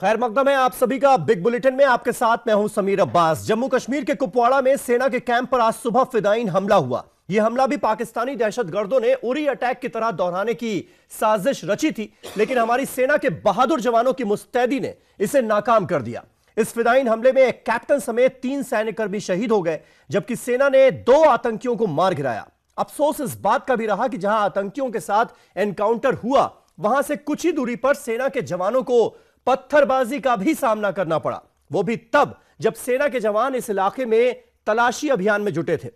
खैर मकदम है आप सभी का बिग बुलेटिन में। आपके साथ मैं हूं समीर अब्बास। जम्मू कश्मीर के कुपवाड़ा में सेना के कैंप पर आज सुबह फिदायीन हमला हुआ। यह हमला भी पाकिस्तानी दहशतगर्दों ने उरी अटैक की तरह दोहराने की साजिश रची थी, लेकिन हमारी सेना के बहादुर जवानों की मुस्तैदी ने इसे नाकाम कर दिया। इस फिदायीन हमले में एक कैप्टन समेत 3 सैन्यकर्मी शहीद हो गए, जबकि सेना ने 2 आतंकियों को मार गिराया। अफसोस इस बात का भी रहा कि जहां आतंकियों के साथ एनकाउंटर हुआ, वहां से कुछ ही दूरी पर सेना के जवानों को पत्थरबाजी का भी सामना करना पड़ा। वो भी तब जब सेना के जवान इस इलाके में तलाशी अभियान में जुटे थे।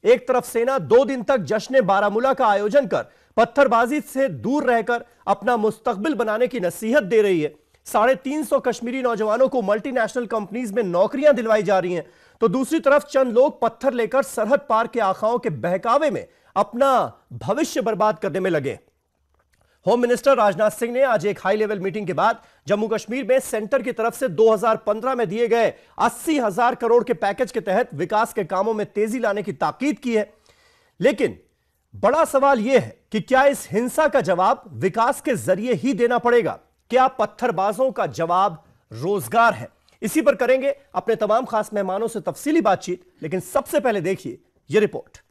एक तरफ सेना 2 दिन तक जश्न बारामूला का आयोजन कर पत्थरबाजी से दूर रहकर अपना मुस्तकबिल बनाने की नसीहत दे रही है। 350 कश्मीरी नौजवानों को मल्टीनेशनल कंपनीज में नौकरियां दिलवाई जा रही हैं, तो दूसरी तरफ चंद लोग पत्थर लेकर सरहद पार के आखाओं के बहकावे में अपना भविष्य बर्बाद करने में लगे। होम मिनिस्टर राजनाथ सिंह ने आज एक हाई लेवल मीटिंग के बाद जम्मू कश्मीर में सेंटर की तरफ से 2015 में दिए गए 80,000 करोड़ के पैकेज के तहत विकास के कामों में तेजी लाने की ताकीद की है। लेकिन बड़ा सवाल यह है कि क्या इस हिंसा का जवाब विकास के जरिए ही देना पड़ेगा? क्या पत्थरबाजों का जवाब रोजगार है? इसी पर करेंगे अपने तमाम खास मेहमानों से तफसीली बातचीत, लेकिन सबसे पहले देखिए यह रिपोर्ट।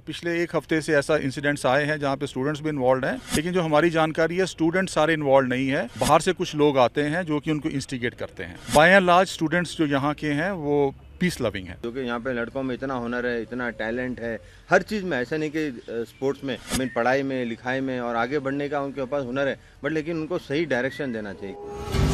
पिछले 1 हफ्ते से ऐसा इंसिडेंट्स आए हैं जहां पे स्टूडेंट्स भी इन्वॉल्व हैं, लेकिन जो हमारी जानकारी है स्टूडेंट्स सारे इन्वॉल्व नहीं है। बाहर से कुछ लोग आते हैं जो कि उनको इंस्टिगेट करते हैं। बाय एंड लार्ज स्टूडेंट्स जो यहाँ के हैं वो पीस लविंग है, क्योंकि यहाँ पे लड़कों में इतना हुनर है, इतना टैलेंट है हर चीज़ में। ऐसा नहीं कि स्पोर्ट्स में, पढ़ाई में, लिखाई में और आगे बढ़ने का उनके पास हुनर है, बट लेकिन उनको सही डायरेक्शन देना चाहिए।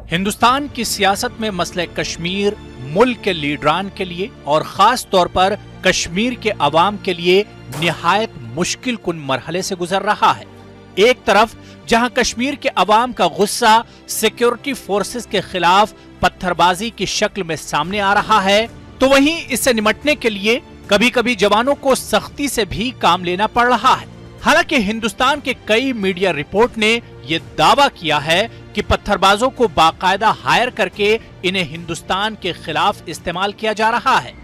हिंदुस्तान की सियासत में मसले कश्मीर मुल्क के लीडरान के लिए और खास तौर पर कश्मीर के अवाम के लिए निहायत मुश्किल कुन मरहले से गुजर रहा है। एक तरफ जहां कश्मीर के अवाम का गुस्सा सिक्योरिटी फोर्सेस के खिलाफ पत्थरबाजी की शक्ल में सामने आ रहा है, तो वहीं इससे निपटने के लिए कभी कभी जवानों को सख्ती से भी काम लेना पड़ रहा है। हालांकि हिंदुस्तान के कई मीडिया रिपोर्ट ने यह दावा किया है कि पत्थरबाजों को बाकायदा हायर करके इन्हें हिंदुस्तान के खिलाफ इस्तेमाल किया जा रहा है।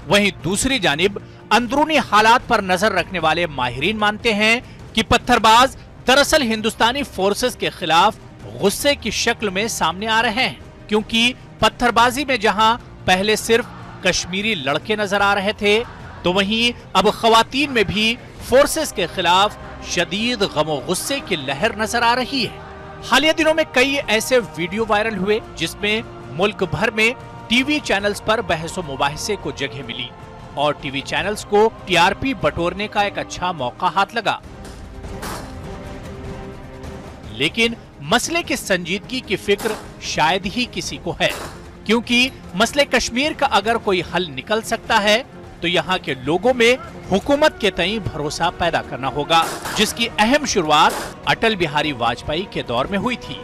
वहीं दूसरी जानिब अंदरूनी हालात पर नजर रखने वाले माहिरीन मानते हैं कि पत्थरबाज दरअसल हिंदुस्तानी फोर्सेस के खिलाफ गुस्से की शक्ल में सामने आ रहे हैं, क्योंकि पत्थरबाजी में जहां पहले सिर्फ कश्मीरी लड़के नजर आ रहे थे, तो वहीं अब खवातीन में भी फोर्सेस के खिलाफ शदीद गमो गुस्से की लहर नजर आ रही है। हालिया दिनों में कई ऐसे वीडियो वायरल हुए जिसमें मुल्क भर में टीवी चैनल्स पर बहसो मुबाहिसे को जगह मिली और टीवी चैनल्स को टीआरपी बटोरने का एक अच्छा मौका हाथ लगा। लेकिन मसले की संजीदगी की फिक्र शायद ही किसी को है, क्योंकि मसले कश्मीर का अगर कोई हल निकल सकता है तो यहाँ के लोगों में हुकूमत के तई भरोसा पैदा करना होगा, जिसकी अहम शुरुआत अटल बिहारी वाजपेयी के दौर में हुई थी।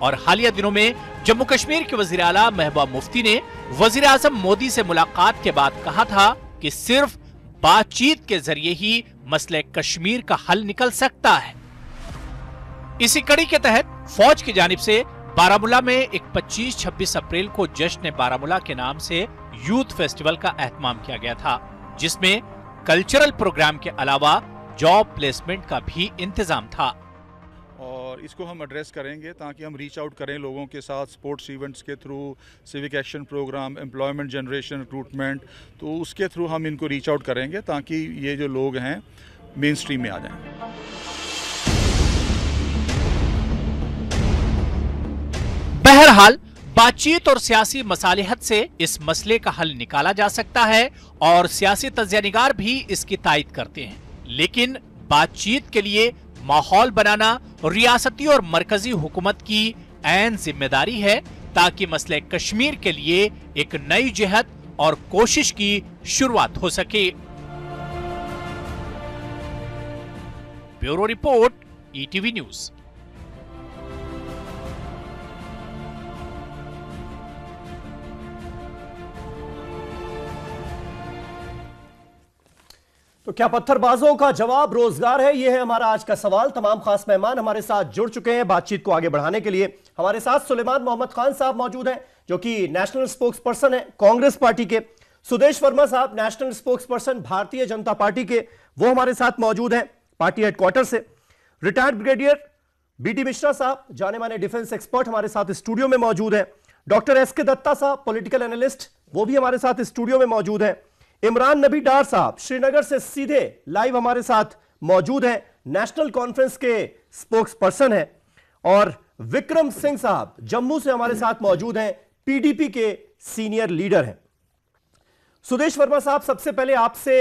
और हालिया दिनों में जम्मू कश्मीर के वजीर आला महबूबा मुफ्ती ने वजीर आजम मोदी से मुलाकात के बाद कहा था कि सिर्फ बातचीत के जरिए ही मसले कश्मीर का हल निकल सकता है। इसी कड़ी के तहत फौज की जानिब से बारामूला में एक 25-26 अप्रैल को जश्न बारामूला के नाम से यूथ फेस्टिवल का एहतमाम किया गया था, जिसमें कल्चरल प्रोग्राम के अलावा जॉब प्लेसमेंट का भी इंतजाम था। और इसको हम एड्रेस करेंगे ताकि हम रीच आउट करें लोगों के साथ स्पोर्ट्स इवेंट्स के through, civic action program, employment generation, recruitment, तो उसके थ्रू हम इनको रीच आउट करेंगे ताकि ये जो लोग हैं मेन स्ट्रीम में आ जाएं। बहरहाल बातचीत और सियासी मसालिहत से इस मसले का हल निकाला जा सकता है और सियासी तज्ज़ियानिगार भी इसकी तायद करते हैं, लेकिन बातचीत के लिए माहौल बनाना रियासती और मरकजी हुकूमत की ऐन जिम्मेदारी है, ताकि मसले कश्मीर के लिए एक नई जिहत और कोशिश की शुरुआत हो सके। Bureau report, ETV news. तो क्या पत्थरबाजों का जवाब रोजगार है? यह है हमारा आज का सवाल। तमाम खास मेहमान हमारे साथ जुड़ चुके हैं बातचीत को आगे बढ़ाने के लिए। हमारे साथ सुलेमान मोहम्मद खान साहब मौजूद हैं, जो कि नेशनल स्पोक्स पर्सन है कांग्रेस पार्टी के। सुदेश वर्मा साहब national spokes person Bharatiya Janata party के, वो हमारे साथ मौजूद हैं पार्टी हेडक्वार्टर से। रिटायर्ड ब्रिगेडियर बीटी मिश्रा साहब, जाने माने डिफेंस एक्सपर्ट, हमारे साथ स्टूडियो में मौजूद है। डॉक्टर एसके दत्ता साहब, पॉलिटिकल एनालिस्ट, वो भी हमारे साथ स्टूडियो में मौजूद है। इमरान नबी डार साहब श्रीनगर से सीधे लाइव हमारे साथ मौजूद हैं, नेशनल कॉन्फ्रेंस के स्पोक्स पर्सन हैं। और विक्रम सिंह साहब जम्मू से हमारे साथ मौजूद हैं, पीडीपी के सीनियर लीडर हैं। सुदेश वर्मा साहब, सबसे पहले आपसे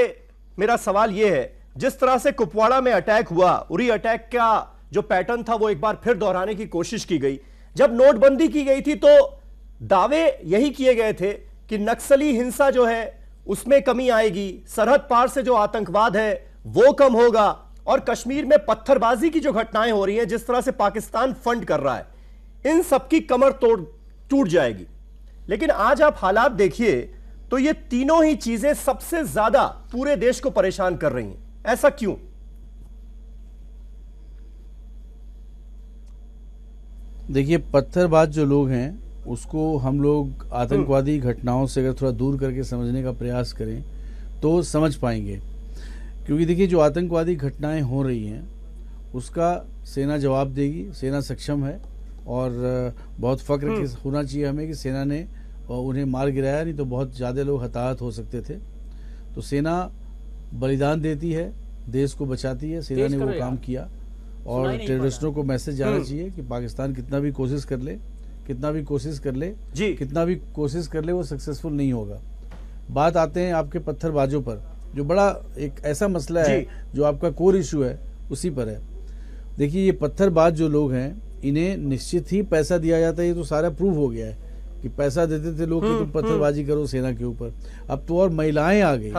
मेरा सवाल यह है, जिस तरह से कुपवाड़ा में अटैक हुआ, उरी अटैक का जो पैटर्न था वो एक बार फिर दोहराने की कोशिश की गई। जब नोटबंदी की गई थी तो दावे यही किए गए थे कि नक्सली हिंसा जो है उसमें कमी आएगी, सरहद पार से जो आतंकवाद है वो कम होगा, और कश्मीर में पत्थरबाजी की जो घटनाएं हो रही हैं, जिस तरह से पाकिस्तान फंड कर रहा है, इन सबकी कमर टूट जाएगी। लेकिन आज आप हालात देखिए तो ये तीनों ही चीजें सबसे ज्यादा पूरे देश को परेशान कर रही हैं। ऐसा क्यों? देखिए, पत्थरबाज जो लोग हैं उसको हम लोग आतंकवादी घटनाओं से अगर थोड़ा दूर करके समझने का प्रयास करें तो समझ पाएंगे। क्योंकि देखिए, जो आतंकवादी घटनाएं हो रही हैं उसका सेना जवाब देगी, सेना सक्षम है, और बहुत फख्र होना चाहिए हमें कि सेना ने उन्हें मार गिराया, नहीं तो बहुत ज़्यादा लोग हताहत हो सकते थे। तो सेना बलिदान देती है, देश को बचाती है, सेना ने वो काम किया। और टेररिस्टों को मैसेज जाना चाहिए कि पाकिस्तान कितना भी कोशिश कर ले, कितना भी कोशिश कर ले वो सक्सेसफुल नहीं होगा। बात आते हैं आपके पत्थरबाजों पर, जो बड़ा एक ऐसा मसला है जो आपका कोर इशू है, उसी पर है। देखिए, ये पत्थरबाज जो लोग हैं इन्हें निश्चित ही पैसा दिया जाता है, ये तो सारा प्रूव हो गया है कि पैसा देते थे लोग कि तुम पत्थरबाजी करो सेना के ऊपर। अब तो और महिलाएं आ गई।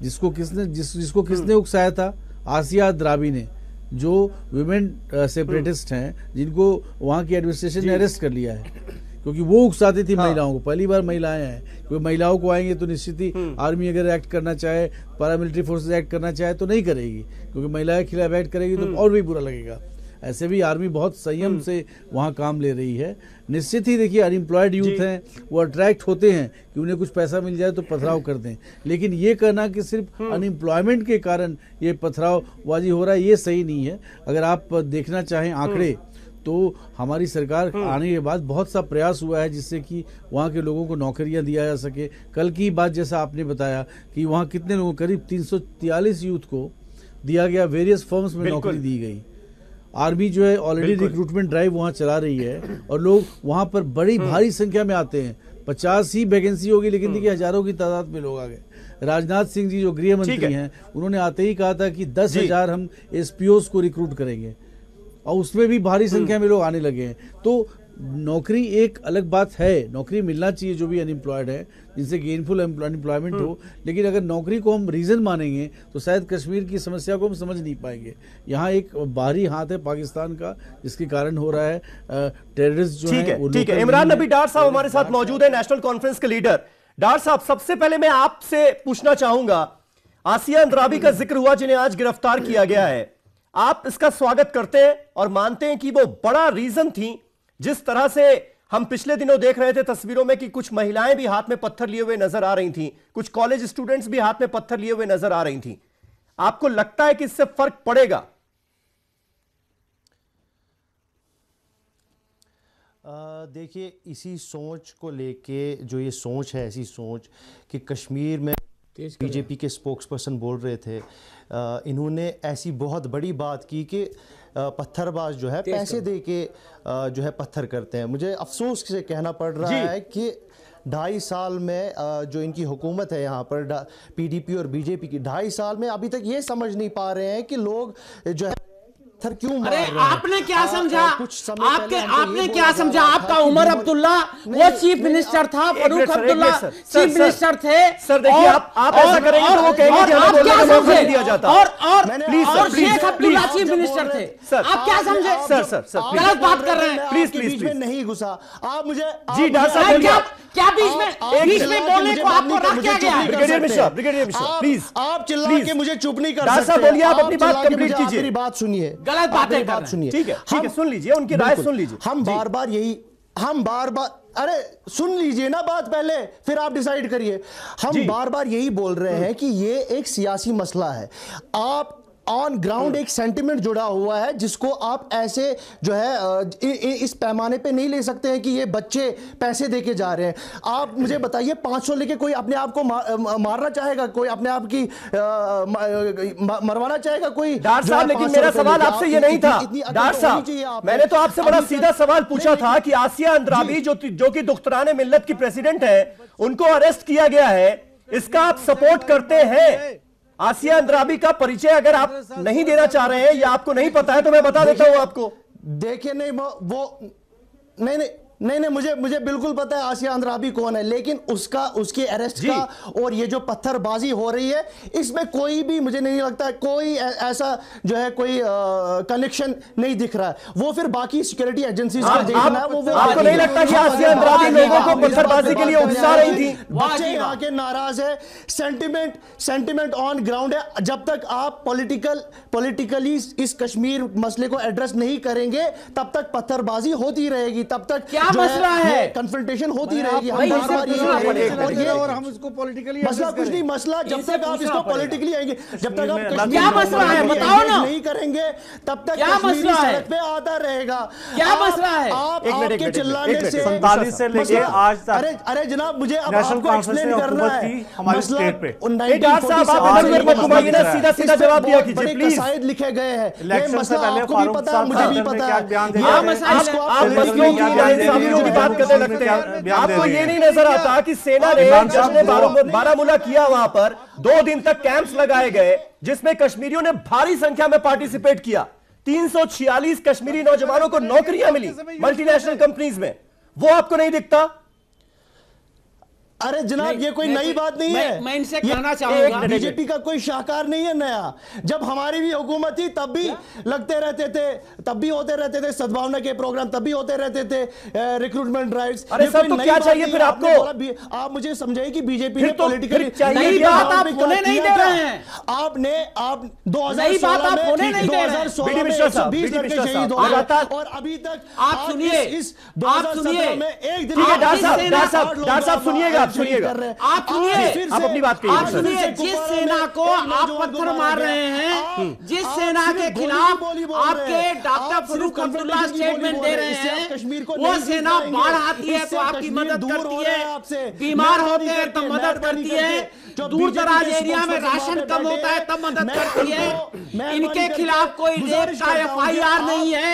जिसको किसने उकसाया था? आसिया द्राबी ने, जो विमेन सेपरेटिस्ट हैं, जिनको वहां की एडमिनिस्ट्रेशन ने अरेस्ट कर लिया है, क्योंकि वो उकसाती थी महिलाओं को। पहली बार महिलाएं हैं, क्योंकि महिलाओं को आएंगे तो निश्चित ही आर्मी अगर एक्ट करना चाहे, पैरामिलिट्री फोर्सेस एक्ट करना चाहे तो नहीं करेगी, क्योंकि महिलाएं के खिलाफ एक्ट करेगी तो और भी बुरा लगेगा। ऐसे भी आर्मी बहुत संयम से वहाँ काम ले रही है। निश्चित ही देखिए, अनएम्प्लॉयड यूथ हैं, वो अट्रैक्ट होते हैं कि उन्हें कुछ पैसा मिल जाए तो पथराव कर दें। लेकिन ये कहना कि सिर्फ अनएम्प्लॉयमेंट के कारण ये पथरावबाजी हो रहा है, ये सही नहीं है। अगर आप देखना चाहें आंकड़े, तो हमारी सरकार आने के बाद बहुत सा प्रयास हुआ है जिससे कि वहाँ के लोगों को नौकरियां दिया जा सके। कल की बात जैसा आपने बताया कि वहाँ कितने लोगों, करीब 343 यूथ को दिया गया, वेरियस फर्म्स में नौकरी दी गई। आर्मी जो है ऑलरेडी रिक्रूटमेंट ड्राइव वहाँ चला रही है, और लोग वहाँ पर बड़ी भारी संख्या में आते हैं। 50 ही वैकेंसी होगी, लेकिन देखिए हजारों की तादाद में लोग आ गए। राजनाथ सिंह जी जो गृह मंत्री हैं, उन्होंने आते ही कहा था कि 10,000 हम एसपीओs को रिक्रूट करेंगे, और उसमें भी भारी संख्या में लोग आने लगे हैं। तो नौकरी एक अलग बात है, नौकरी मिलना चाहिए जो भी अनएम्प्लॉयड है, जिनसे गेनफुल एम्प्लॉयमेंट हो। लेकिन अगर नौकरी को हम रीजन मानेंगे तो शायद कश्मीर की समस्या को हम समझ नहीं पाएंगे। यहाँ एक बाहरी हाथ है पाकिस्तान का, जिसके कारण हो रहा है टेररिस्ट जो है। ठीक है, इमरान नबी डार साहब हमारे साथ मौजूद है, नेशनल कॉन्फ्रेंस के लीडर। डार साहब, सबसे पहले मैं आपसे पूछना चाहूंगा, आसिया अंद्राबी का जिक्र हुआ जिन्हें आज गिरफ्तार किया गया है, आप इसका स्वागत करते हैं और मानते हैं कि वो बड़ा रीजन थी? जिस तरह से हम पिछले दिनों देख रहे थे तस्वीरों में कि कुछ महिलाएं भी हाथ में पत्थर लिए हुए नजर आ रही थीं, कुछ कॉलेज स्टूडेंट्स भी हाथ में पत्थर लिए हुए नजर आ रही थीं, आपको लगता है कि इससे फर्क पड़ेगा? देखिए, इसी सोच को लेके जो ये सोच है, ऐसी सोच कि कश्मीर में बीजेपी के स्पोक्सपर्सन बोल रहे थे, इन्होंने ऐसी बहुत बड़ी बात की कि पत्थरबाज जो है पैसे दे के जो है पत्थर करते हैं। मुझे अफसोस से कहना पड़ रहा है कि 2.5 साल में जो इनकी हुकूमत है यहाँ पर पीडीपी और बीजेपी की, 2.5 साल में अभी तक ये समझ नहीं पा रहे हैं कि लोग जो है पत्थर क्यों मार अरे रहे हैं? आपने क्या आप, समझा? कुछ समय पहले हमको आपने ये क्या बोला जा समझा? रहा आपका था कि उमर हम- अब्दुल्ला नहीं, वो चीफ नहीं, मिनिस्टर था, एक फारूक मिनट सर, अब्दुल्ला एक मिनट सर, चीफ मिनिस्टर थे। सर देखिए, आप ऐसा करेंगे तो वो कहेंगे कि हमें बोलने का मौका नहीं दिया जाता। और प्लीज सर, और please, Sheikh Abdullah please. Chief minister थे। सर, आप क्या समझे? सर, गलत बात कर रहे हैं। प्लीज, आपके प्लीज, बीच में प्लीज। नहीं घुसा। आप मुझे जी, डॉक्टर साहब, बोलिए। क्या बीच में बोलने को आपको रख क्या गया? Brigadier Mishra, please. आप चिल्ला प्लीज। के मुझे चुप नहीं कर डॉक्टर सकते। साहब, बोलिए, आप अपनी बात चिल्ला के कंप्लीट मुझे कीजिए। मेरी बात सुनिए। गलत बातें मेरी कर बात रहे हैं। सुनिए। ठीक है, सुन लीजिए, उनकी राय सुन लीजिए। हम जी। बार बार अरे सुन लीजिए ना बात पहले, फिर आप डिसाइड करिए। हम बार बार यही बोल रहे हैं कि ये एक सियासी मसला है। आप ऑन ग्राउंड एक सेंटिमेंट जुड़ा हुआ है जिसको आप ऐसे जो है इस पैमाने पे नहीं ले सकते हैं कि ये बच्चे पैसे देके जा रहे हैं। आप मुझे बताइए, 500 लेके कोई अपने आप को मारना चाहेगा? कोई अपने आप की मरवाना चाहेगा? कोई डॉक्टर साहब, लेकिन मेरा सवाल आपसे ये नहीं था। डॉक्टर साहब, मैंने तो आपसे बड़ा सीधा सवाल पूछा था कि आसिया अंद्राबी जो कि दुख्तरान मिल्लत की प्रेसिडेंट है, उनको अरेस्ट किया गया है, इसका आप सपोर्ट करते हैं? आसिया अंद्राबी का परिचय अगर आप नहीं देना चाह रहे हैं या आपको नहीं पता है तो मैं बता देता हूं आपको। देखिए, नहीं वो नहीं, मुझे बिल्कुल पता है आसिया अंद्राबी कौन है, लेकिन उसके अरेस्ट का और ये जो पत्थरबाजी हो रही है, इसमें कोई भी मुझे नहीं लगता कोई ऐसा जो है कोई कनेक्शन नहीं दिख रहा है। वो फिर बाकी सिक्योरिटी एजेंसीज को देखना है। वो आपको नहीं लगता कि आसिया अंद्राबी लोगों को पत्थरबाजी के लिए उकसा रही थी? बच्चे यहाँ के नाराज है, सेंटिमेंट ऑन ग्राउंड है। जब तक आप पॉलिटिकली इस कश्मीर मसले को एड्रेस नहीं करेंगे, तब तक पत्थरबाजी होती रहेगी, तब तक क्या मसला है? कन्फ्रंटेशन होती रहेगी। और हम उसको पॉलिटिकली मसला कुछ नहीं, मसला जब तक आप इसको पॉलिटिकली आएंगे, जब तक आप क्या मसला है बताओ ना, नहीं करेंगे तब तक क्या मसला है? सड़क पे आता रहेगा। क्या मसला है? आप आपके चिल्लाने से 47 से लेके आज तक अरे जनाब, मुझे अब नेशनल आपको कॉन्फ्रेंस एक्सप्लेन ने करना हुकूमत है की हमारी स्टेट पे। डॉक्टर साहब, आप इधर उधर मत घुमाइए ना, सीधा जवाब दिया कीजिए प्लीज। कसायद लिखे गए हैं, ये इलेक्शन से मसला पहले आपको भी फारूक पता है, साहब मुझे भी ने पता क्या है। बयान दिया ये है? मसला आप मसलों की नाइंसाफियों की बात करने लगते हैं। आपको ये नहीं नजर आता कि सेना ने जश्न बारामूला किया, वहां पर 2 दिन तक कैंप्स लगाए गए जिसमें कश्मीरियों ने भारी संख्या में पार्टिसिपेट किया। 346 कश्मीरी नौजवानों को नौकरियां मिली मल्टीनेशनल कंपनीज में, वो आपको नहीं दिखता? अरे जनाब, ये कोई नई बात नहीं है। मैं इनसे कहना चाहूंगा, बीजेपी का कोई शाहकार नहीं है नया। जब हमारी भी हुकूमत थी तब भी लगते रहते थे, तब भी होते रहते थे सद्भावना के प्रोग्राम, तब भी होते रहते थे रिक्रूटमेंट ड्राइव्स। अरे सर, तो क्या चाहिए फिर आपको? आप मुझे समझाइए कि बीजेपी ने तो पॉलिटिकली नई बात आप होने नहीं दे रहे हैं। आपने आप नई बात आप होने नहीं दे रहे हैं। 2016 लड़के शहीद हो गए और अभी तक आप सुनिए, इस 2017 में एक दिन डॉक्टर साहब सुनिएगा, आप सुनिए, आप अपनी बात कहिए। आप सुनिए, जिस सेना को आप पत्थर मार रहे हैं, जिस सेना के खिलाफ आपके डॉक्टर फारूक अब्दुल्ला स्टेटमेंट दे रहे हैं, वो सेना बाढ़ आती है तो आपकी मदद करती है, बीमार होते हैं तब मदद करती है, दूर दराज एरिया में राशन कम होता है तब मदद करती है। इनके खिलाफ कोई रेप का FIR नहीं है,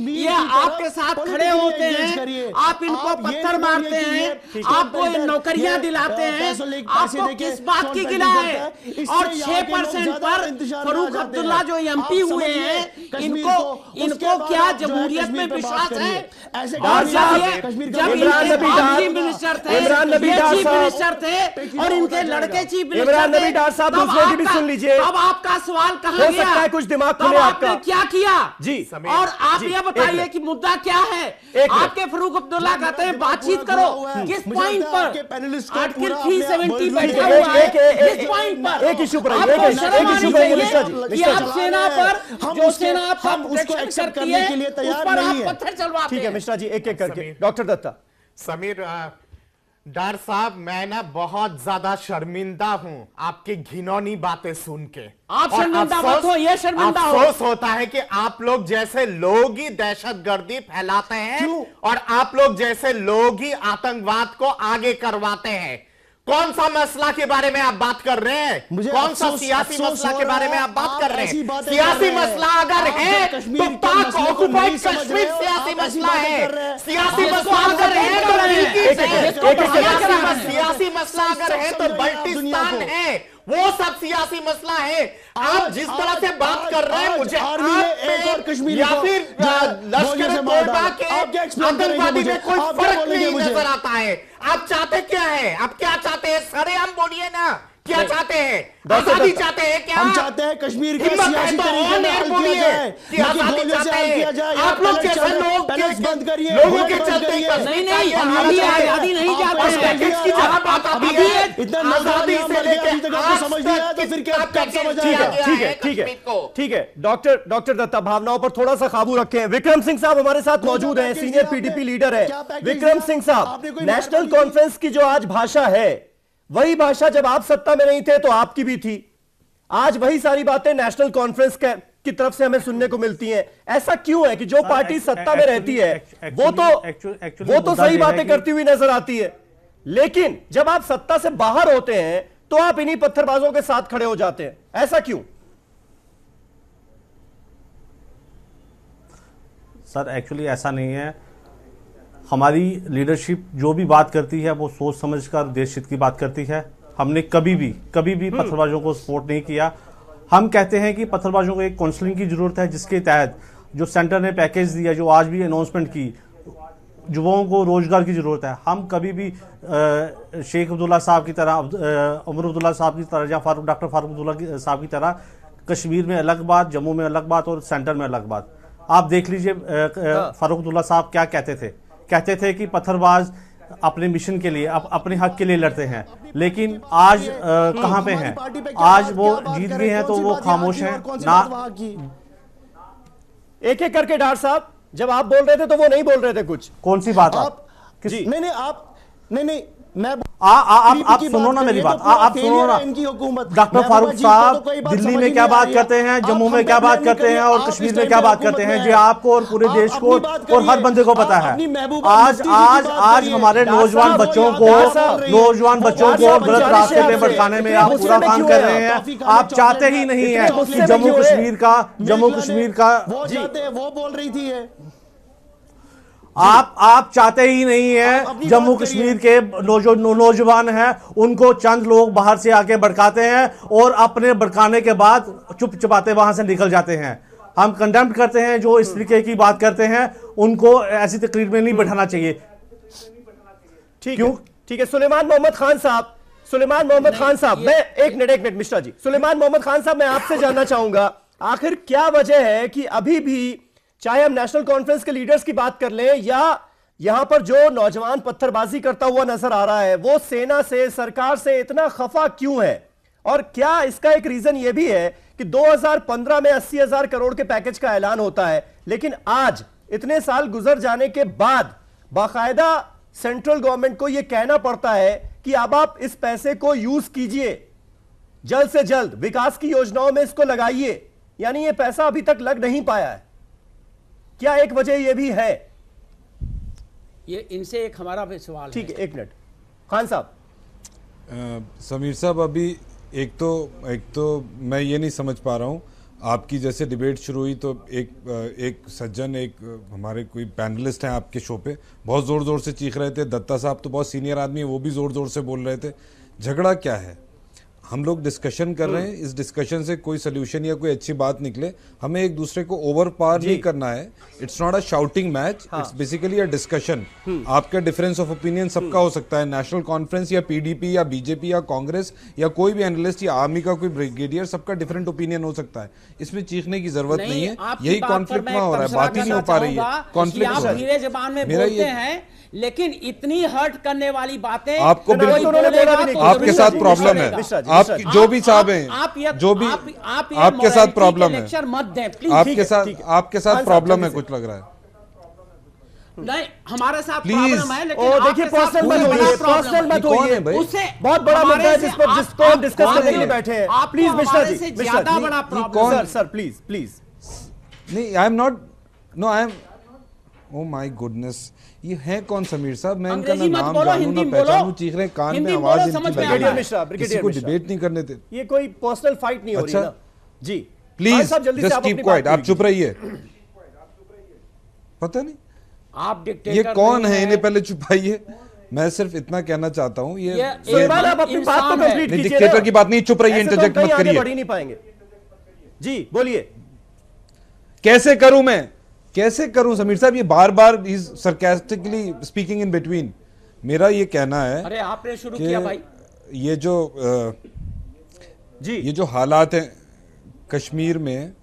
ये आपके साथ खड़े होते हैं, आप इनको पत्थर मारते हैं, आपको नौकरियां दिलाते हैं, आपको किस बात की गिला है? और 6% पर फारूक अब्दुल्ला जो MP हुए हैं, इनको क्या जमहूरियत में विश्वास है? और जब इनके मिनिस्टर थे, चीफ मिनिस्टर थे और इनके लड़के चीफ इमरान नबी डॉक्टर साहब, दूसरों की भी सुन लीजिए। अब आपका सवाल कहां हो गया? सकता है कुछ दिमाग खुले आपने आपका। क्या किया जी, और आप ये बताइए कि मुद्दा क्या है? आपके फारूक अब्दुल्ला कहते हैं बातचीत करो, किस पॉइंट पर? आर्टिकल 370 बैठा हुआ है, किस पॉइंट पर? एक इशू पर आपको शर्म आनी चाहिए मिश्रा कि आप सेना पर, जो सेना आपका हम उसको प्रोटेक्शन एक्सेप्ट करती करने है, के लिए उस तैयार पर आप नहीं है। पत्थर चलवाते ठीक है हैं। मिश्रा जी, एक एक करके। डॉक्टर दत्ता। समीर, डर साहब, मैं ना बहुत ज्यादा शर्मिंदा हूं आपकी घिनौनी बातें सुन के। आप शर्मिंदा मत हो, ये शर्मिंदा हो। अफसोस होता है कि आप लोग जैसे लोग ही दहशतगर्दी फैलाते हैं और आप लोग जैसे लोग ही आतंकवाद को आगे करवाते हैं। कौन सा मसला के बारे में आप बात कर रहे हैं? कौन सा सियासी मसला के बारे में आप बात कर रहे हैं? सियासी मसला अगर है तो पाक ऑक्युपाइड कश्मीर सियासी मसला है। सियासी मसला अगर है तो सियासी मसला अगर है तो बल्टिस्तान है, वो सब सियासी मसला है। आप जिस तरह से बात कर रहे हैं, मुझे आप में या फिर लश्कर तोयबा के आतंकवादी में कोई फर्क नहीं नजर आता है। आप चाहते क्या है? आप क्या चाहते हैं? सरेआम बोलिए ना, क्या चाहते हैं? आजादी चाहते हैं क्या? हम चाहते हैं कश्मीर के सियासी तरीके से हल किया जाए, कि आजादी चाहते हैं। आप लोग जैसे लोग बंद करिए, लोगों के चलते नहीं हम आजादी नहीं चाहते हैं। की जहां बात आती है इतना आजादी से लेकर आज समझ लिया तो फिर क्या कब समझ आएगा? ठीक है डॉक्टर दत्ता, भावनाओं पर थोड़ा सा काबू रखें। विक्रम सिंह साहब हमारे साथ मौजूद हैं, सीनियर पीडीपी लीडर है। विक्रम सिंह साहब, नेशनल कॉन्फ्रेंस की जो आज भाषा है, वही भाषा जब आप सत्ता में नहीं थे तो आपकी भी थी। आज वही सारी बातें नेशनल कॉन्फ्रेंस की तरफ से हमें सुनने को मिलती हैं। ऐसा क्यों है कि जो पार्टी सत्ता में रहती है वो तो सही बातें करती हुई नजर आती है, लेकिन जब आप सत्ता से बाहर होते हैं तो आप इन्हीं पत्थरबाजों के साथ खड़े हो जाते हैं? ऐसा क्यों? सर एक्चुअली ऐसा नहीं है। हमारी लीडरशिप जो भी बात करती है वो सोच समझकर देश हित की बात करती है। हमने कभी भी पत्थरबाजों को सपोर्ट नहीं किया। हम कहते हैं कि पत्थरबाजों को एक काउंसलिंग की जरूरत है, जिसके तहत जो सेंटर ने पैकेज दिया, जो आज भी अनाउंसमेंट की, युवाओं को रोजगार की जरूरत है। हम कभी भी शेख अब्दुल्ला साहब की तरह, उमर अब्दुल्ला साहब की तरह या डॉक्टर फारूक अब्दुल्ला साहब की तरह कश्मीर में अलग बात, जम्मू में अलग बात और सेंटर में अलग बात। आप देख लीजिए फारूक अब्दुल्ला साहब क्या कहते थे कि पत्थरबाज अपने मिशन के लिए, अपने हक के लिए लड़ते हैं, लेकिन आज कहां पे हैं? आज वो जीत गए हैं तो वो खामोश हैं ना। एक एक करके डॉक्टर साहब, जब आप बोल रहे थे तो वो नहीं बोल रहे थे कुछ। कौन सी बात? आप नहीं आप नहीं मैं आप सुनो ना मेरी बात, आप सुनो ना। डॉक्टर फारूक साहब दिल्ली में क्या बात करते हैं, जम्मू में क्या बात करते हैं और कश्मीर में क्या बात करते हैं, जो आपको और पूरे देश को और हर बंदे को पता है। आज हमारे नौजवान बच्चों को गलत रास्ते पे भटकाने में आप पूरा काम कर रहे हैं। आप चाहते ही नहीं है कि जम्मू कश्मीर का वो बोल रही थी आप चाहते ही नहीं है जम्मू कश्मीर के नौजवान हैं उनको चंद लोग बाहर से आके भड़काते हैं और अपने भड़काने के बाद चुप चुपाते वहां से निकल जाते हैं। हम कंडेम्ड करते हैं जो इस तरीके की बात करते हैं, उनको ऐसी तकरीर में नहीं बैठाना चाहिए। ठीक है सुलेमान मोहम्मद खान साहब, मैं एक मिनट मिश्रा जी, सुलेमान मोहम्मद खान साहब, मैं आपसे जानना चाहूंगा आखिर क्या वजह है कि अभी भी चाहे हम नेशनल कॉन्फ्रेंस के लीडर्स की बात कर लें या यहां पर जो नौजवान पत्थरबाजी करता हुआ नजर आ रहा है, वो सेना से, सरकार से इतना खफा क्यों है? और क्या इसका एक रीजन यह भी है कि 2015 में 80,000 करोड़ के पैकेज का ऐलान होता है, लेकिन आज इतने साल गुजर जाने के बाद बाकायदा सेंट्रल गवर्नमेंट को यह कहना पड़ता है कि अब आप इस पैसे को यूज कीजिए, जल्द से जल्द विकास की योजनाओं में इसको लगाइए, यानी यह पैसा अभी तक लग नहीं पाया है। क्या एक वजह यह भी है? ये इनसे एक हमारा भी सवाल ठीक है, एक मिनट खान साहब। समीर साहब, अभी एक तो मैं ये नहीं समझ पा रहा हूँ, आपकी जैसे डिबेट शुरू हुई तो एक सज्जन, एक हमारे कोई पैनलिस्ट हैं आपके शो पे, बहुत ज़ोर ज़ोर से चीख रहे थे। दत्ता साहब तो बहुत सीनियर आदमी है, वो भी ज़ोर ज़ोर से बोल रहे थे। झगड़ा क्या है? हम लोग डिस्कशन कर रहे हैं, इस डिस्कशन से कोई सोल्यूशन या कोई अच्छी बात निकले, हमें एक दूसरे को ओवर पावर नहीं करना है। It's not a shouting match, it's basically a discussion. आपका डिफरेंस ऑफ ओपिनियन सबका हो सकता है, नेशनल कॉन्फ्रेंस या पीडीपी या बीजेपी या कांग्रेस या कोई भी एनालिस्ट या आर्मी का कोई ब्रिगेडियर, सबका डिफरेंट ओपिनियन हो सकता है। इसमें चीखने की जरूरत नहीं है, यही कॉन्फ्लिक्ट में हो रहा है, बात ही नहीं हो पा रही है। कॉन्फ्लिक्ट धीरे जबान में बोलते हैं, लेकिन इतनी हर्ट करने वाली बातें आपको आपके साथ प्रॉब्लम है, आप जो भी साहब हैं, जो भी आपके साथ प्रॉब्लम है, आपके साथ प्रॉब्लम है, कुछ लग रहा है। नहीं, हमारे साथ प्रॉब्लम है, लेकिन देखिए पर्सनल मत होइए, उससे बहुत बड़ा मुद्दा है जिसको हम डिस्कस करने के लिए बैठे हैं। प्लीज मिश्रा जी, ज्यादा बड़ा प्रॉब्लम सर, प्लीज नहीं, I am not, no I am oh my goodness, ये है कौन समीर साहब? मैं इनका अंग्रेजी मत नाम बोलो, जानूं ना हिंदी पहचानूं, बोलो। चीख रहे हैं कान में, हिंदी आवाज बोलो, इनकी समझ में लग आ रही रहा है। है। मिश्रा, किसी ब्रिगेडियर को मिश्रा। डिबेट नहीं करने देते। ये कोई पर्सनल फाइट नहीं हो रही अच्छा। है ना जी। प्लीज साहब, जल्दी से जस्ट आप कीप अपनी क्वाइट, बात आप पूरी चुप रहिए। पता नहीं आप डिक्टेटर ये कौन नहीं है, हैं। इन्हें पहले छुपाइए। मैं सिर्फ इतना कहना चाहता हूँ, ये सलमान, आप अपनी बात तो इंसान है। कंप्लीट नहीं, कीजिए डिक्टेटर ना। की बात नहीं, चुप रहिए, ऐसे तो इंटरजेक्ट कहीं मत आगे करिए। बढ़ ही नहीं पाएंगे जी, बोलिए। कैसे करूं मैं, कैसे करूं समीर साहब? ये बार बार is sarcastically speaking in between. मेरा ये कहना है अरे आपने शुरू कि किया भाई। ये जो जी, ये जो हालात हैं कश्मीर में,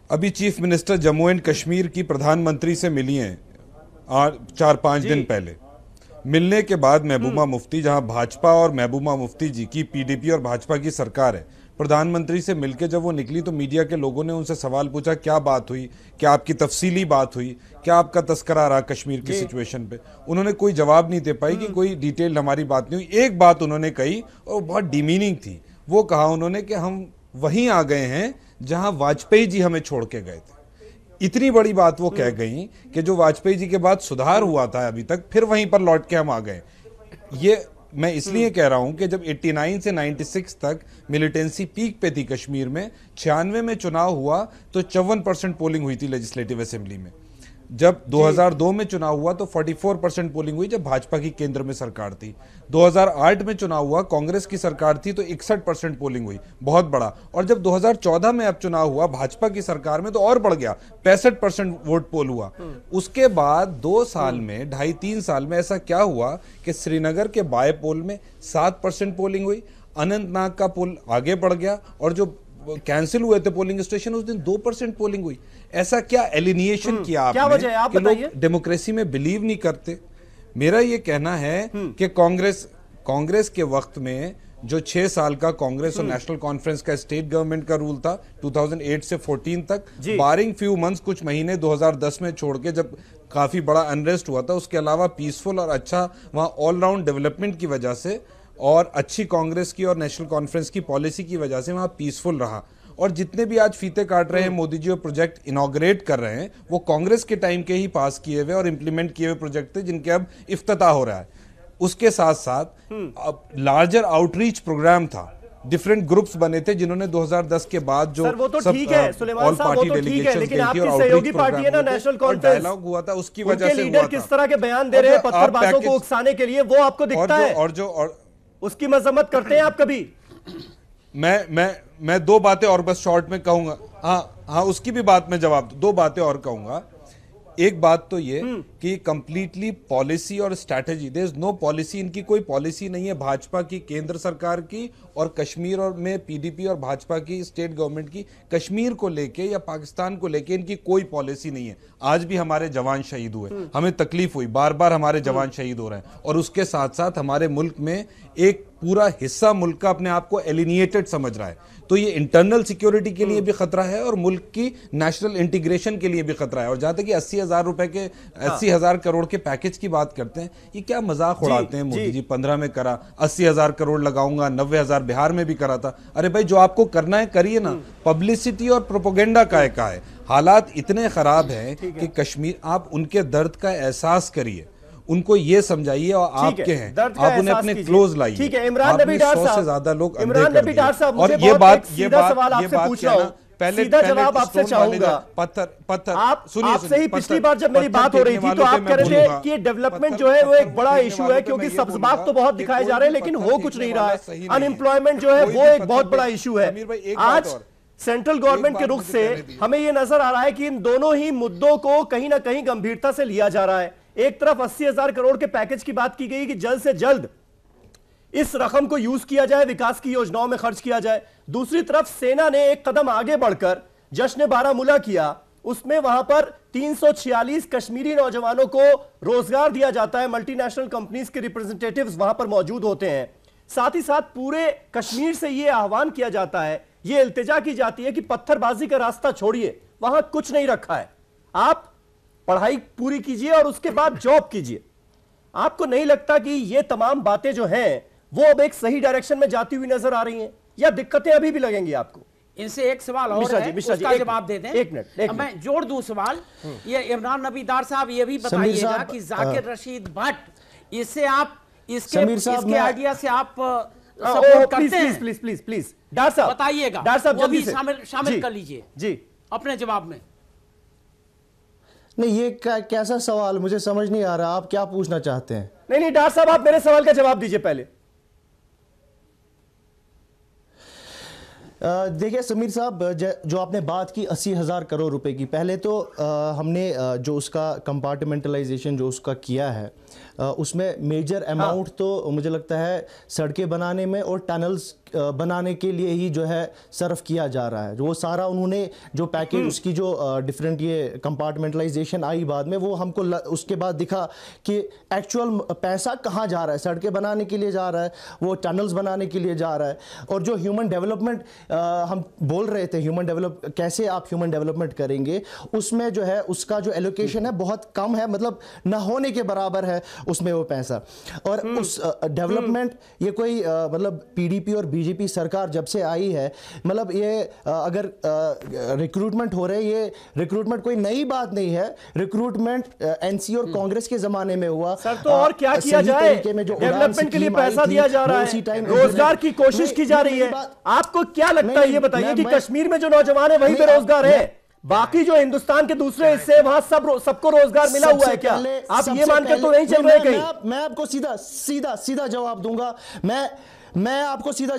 अभी chief minister Jammu and Kashmir की प्रधानमंत्री से मिली हैं 4-5 दिन पहले। मिलने के बाद महबूबा मुफ्ती, जहां भाजपा और महबूबा मुफ्ती जी की पीडीपी और भाजपा की सरकार है, प्रधानमंत्री से मिलकर जब वो निकली तो मीडिया के लोगों ने उनसे सवाल पूछा, क्या बात हुई, क्या आपकी तफसीली बात हुई, क्या आपका तस्करा रहा कश्मीर की सिचुएशन पे? उन्होंने कोई जवाब नहीं दे पाई कि कोई डिटेल हमारी बात नहीं हुई। एक बात उन्होंने कही और बहुत डिमीनिंग थी। वो कहा उन्होंने कि हम वहीं आ गए हैं जहां वाजपेयी जी हमें छोड़ के गए थे। इतनी बड़ी बात वो कह गई कि जो वाजपेयी जी के बाद सुधार हुआ था अभी तक, फिर वहीं पर लौट के हम आ गए। ये मैं इसलिए कह रहा हूं कि जब 89 से 96 तक मिलिटेंसी पीक पे थी कश्मीर में, 96 में चुनाव हुआ तो 54% पोलिंग हुई थी लेजिस्लेटिव असेंबली में। जब 2002 में चुनाव हुआ तो 44% पोलिंग हुई, जब भाजपा की केंद्र में सरकार थी। 2008 में चुनाव हुआ, कांग्रेस की सरकार थी, तो 61% पोलिंग हुई, बहुत बड़ा। और जब 2014 में अब चुनाव हुआ भाजपा की सरकार में, तो और बढ़ गया, 65% वोट पोल हुआ। उसके बाद 2 साल में, 2.5-3 साल में ऐसा क्या हुआ कि श्रीनगर के बाय पोल में 7% पोलिंग हुई, अनंतनाग का पोल आगे बढ़ गया, और जो कैंसिल हुए थे पोलिंग स्टेशन उस दिन 2% पोलिंग हुई। ऐसा क्या एलिनिएशन किया आपने? क्या वजह है, आप कि बताइए। लोग डेमोक्रेसी में बिलीव नहीं करते। मेरा ये कहना है कि कांग्रेस के वक्त में जो 6 साल का कांग्रेस और नेशनल कॉन्फ्रेंस का स्टेट गवर्नमेंट का रूल था 2008 से 14 तक, बारिंग फ्यू मंथ्स, कुछ महीने 2010 में छोड़ के जब काफी बड़ा अनरेस्ट हुआ था, उसके अलावा पीसफुल और अच्छा वहां ऑलराउंड डेवलपमेंट की वजह से और अच्छी कांग्रेस की और नेशनल कॉन्फ्रेंस की पॉलिसी की वजह से वहां पीसफुल रहा। और जितने भी आज फीते काट रहे हैं मोदी जी और प्रोजेक्ट इनॉग्रेट कर रहे हैं, वो कांग्रेस के टाइम के ही पास किए हुए और इंप्लीमेंट किए हुए प्रोजेक्ट थे, जिनके अब इफ्तिताह हो रहा है। उसके साथ साथ अब लार्जर आउटरीच प्रोग्राम था, डिफरेंट ग्रुप्स बने थे जिन्होंने 2010 के बाद जो सर वो तो ठीक है सुलेमान साहब, वो तो ठीक है, लेकिन आपकी और सहयोगी पार्टी है ना नेशनल कॉन्फ्रेंस, डायलॉग हुआ था, उसकी वजह से लीडर किस तरह के बयान दे रहे हैं पत्थरबाजों को उकसाने के लिए, वो आपको दिखता है? और उसकी मजम्मत करते हैं आप कभी? मैं 2 बातें और बस शॉर्ट में कहूंगा। हाँ, उसकी भी बात में जवाब 2 बातें और कहूंगा। एक बात तो ये कि कंप्लीटली पॉलिसी और strategy, there is no policy, इनकी कोई पॉलिसी नहीं है भाजपा की केंद्र सरकार की और कश्मीर और में पीडीपी और भाजपा की स्टेट गवर्नमेंट की कश्मीर को लेके या पाकिस्तान को लेके इनकी कोई पॉलिसी नहीं है। आज भी हमारे जवान शहीद हुए, हमें तकलीफ हुई, बार बार हमारे जवान शहीद हो रहे हैं, और उसके साथ साथ हमारे मुल्क में एक पूरा हिस्सा मुल्क का अपने आप को एलिनिएटेड समझ रहा है। तो ये इंटरनल सिक्योरिटी के लिए भी खतरा है और मुल्क की नेशनल इंटीग्रेशन के लिए भी खतरा है। और जहां तक 80,000 रुपए के 80,000 करोड़ के पैकेज की बात करते हैं, ये क्या मजाक उड़ाते हैं मोदी जी। 15 में करा, 80,000 करोड़ लगाऊंगा, 90,000 बिहार में भी करा था। अरे भाई, जो आपको करना है करिए ना, पब्लिसिटी और प्रोपोगेंडा का है। हालात इतने खराब हैं कि कश्मीर, आप उनके दर्द का एहसास करिए, उनको ये समझाइए और आपके हैं, आप उन्हें अपने क्लोज लाइए। ठीक है, इमरान नबी डार 100 से ज्यादा लोग इमरान नबी डार साहब, और ये बात सवाल आपसे पूछ रहा हूं, पहले सीधा जवाब आपसे चाहूंगा। पत्थर आप आपसे ही पिछली बार जब मेरी बात हो रही थी तो आप कह रहे थे कि डेवलपमेंट जो है वो एक बड़ा इशू है, क्योंकि सब्ज़बाग तो बहुत दिखाए जा रहे हैं लेकिन हो कुछ नहीं रहा है। अनएम्प्लॉयमेंट जो है वो एक बहुत बड़ा इशू है। आज सेंट्रल गवर्नमेंट के रुख से हमें यह नजर आ रहा है कि इन दोनों ही मुद्दों को कहीं ना कहीं गंभीरता से लिया जा रहा है। एक तरफ 80,000 करोड़ के पैकेज की बात की गई कि जल्द से जल्द इस रकम को यूज किया जाए, विकास की योजनाओं में खर्च किया जाए। दूसरी तरफ सेना ने एक कदम आगे बढ़कर जश्न बारामूला किया, उसमें वहां पर 346 कश्मीरी नौजवानों को रोजगार दिया जाता है। मल्टीनेशनल कंपनीज के रिप्रेजेंटेटिव्स वहां पर मौजूद होते हैं। साथ ही साथ पूरे कश्मीर से यह आह्वान किया जाता है, यह इल्तिजा की जाती है कि पत्थरबाजी का रास्ता छोड़िए, वहां कुछ नहीं रखा है, आप पढ़ाई पूरी कीजिए और उसके बाद जॉब कीजिए। आपको नहीं लगता कि ये तमाम बातें जो हैं वो अब एक सही डायरेक्शन में जाती हुई नजर आ रही हैं, या दिक्कतें अभी भी लगेंगी आपको? इनसे एक सवाल और है, उसका जवाब दे दें। एक मिनट मैं जोड़ दूं सवाल। ये इमरान नबी डार साहब ये भी बताइएगा कि जाकिर रशीद भट्ट, इससे आप इसके आइडिया से आप सपोर्ट करते हैं? प्लीज डार साहब बताइएगा, डार साहब वो भी शामिल कर लीजिए जी अपने जवाब में। नहीं, ये कैसा सवाल, मुझे समझ नहीं आ रहा, आप क्या पूछना चाहते हैं? नहीं डार साहब, आप मेरे सवाल का जवाब दीजिए पहले। देखिए समीर साहब, जो आपने बात की 80,000 करोड़ रुपए की, पहले तो हमने जो उसका कंपार्टमेंटलाइजेशन जो उसका किया है, उसमें मेजर अमाउंट तो मुझे लगता है सड़कें बनाने में और टनल्स बनाने के लिए ही जो है सर्व किया जा रहा है। वो सारा उन्होंने जो पैकेज उसकी जो डिफरेंट ये कंपार्टमेंटलाइजेशन आई बाद में, वो हमको उसके बाद दिखा कि एक्चुअल पैसा कहाँ जा रहा है। सड़कें बनाने के लिए जा रहा है, वो टनल्स बनाने के लिए जा रहा है। और जो ह्यूमन डेवलपमेंट हम बोल रहे थे, कैसे आप ह्यूमन डेवलपमेंट करेंगे, उसमें जो है उसका जो एलोकेशन है बहुत कम है, मतलब ना होने के बराबर है उसमें वो पैसा। और उस डेवलपमेंट, ये कोई मतलब पीडीपी और बीजेपी सरकार जब से आई है, मतलब ये अगर रिक्रूटमेंट हो रहे, ये रिक्रूटमेंट कोई नई बात नहीं है। रिक्रूटमेंट एनसी और कांग्रेस के जमाने में हुआ। सर तो और क्या किया जाए? डेवलपमेंट के लिए पैसा दिया जा रहा है, रोजगार की कोशिश की जा रही है। आपको क्या लगता है, ये बताइए कि कश्मीर में जो नौजवान है वही बेरोजगार है, बाकी जो हिंदुस्तान के दूसरे हिस्से वहां सबको रोजगार मिला हुआ है क्या? आप ये मानकर तो नहीं चल रहे कहीं? मैं आपको सीधा जवाब दूंगा। मैं आपको सीधा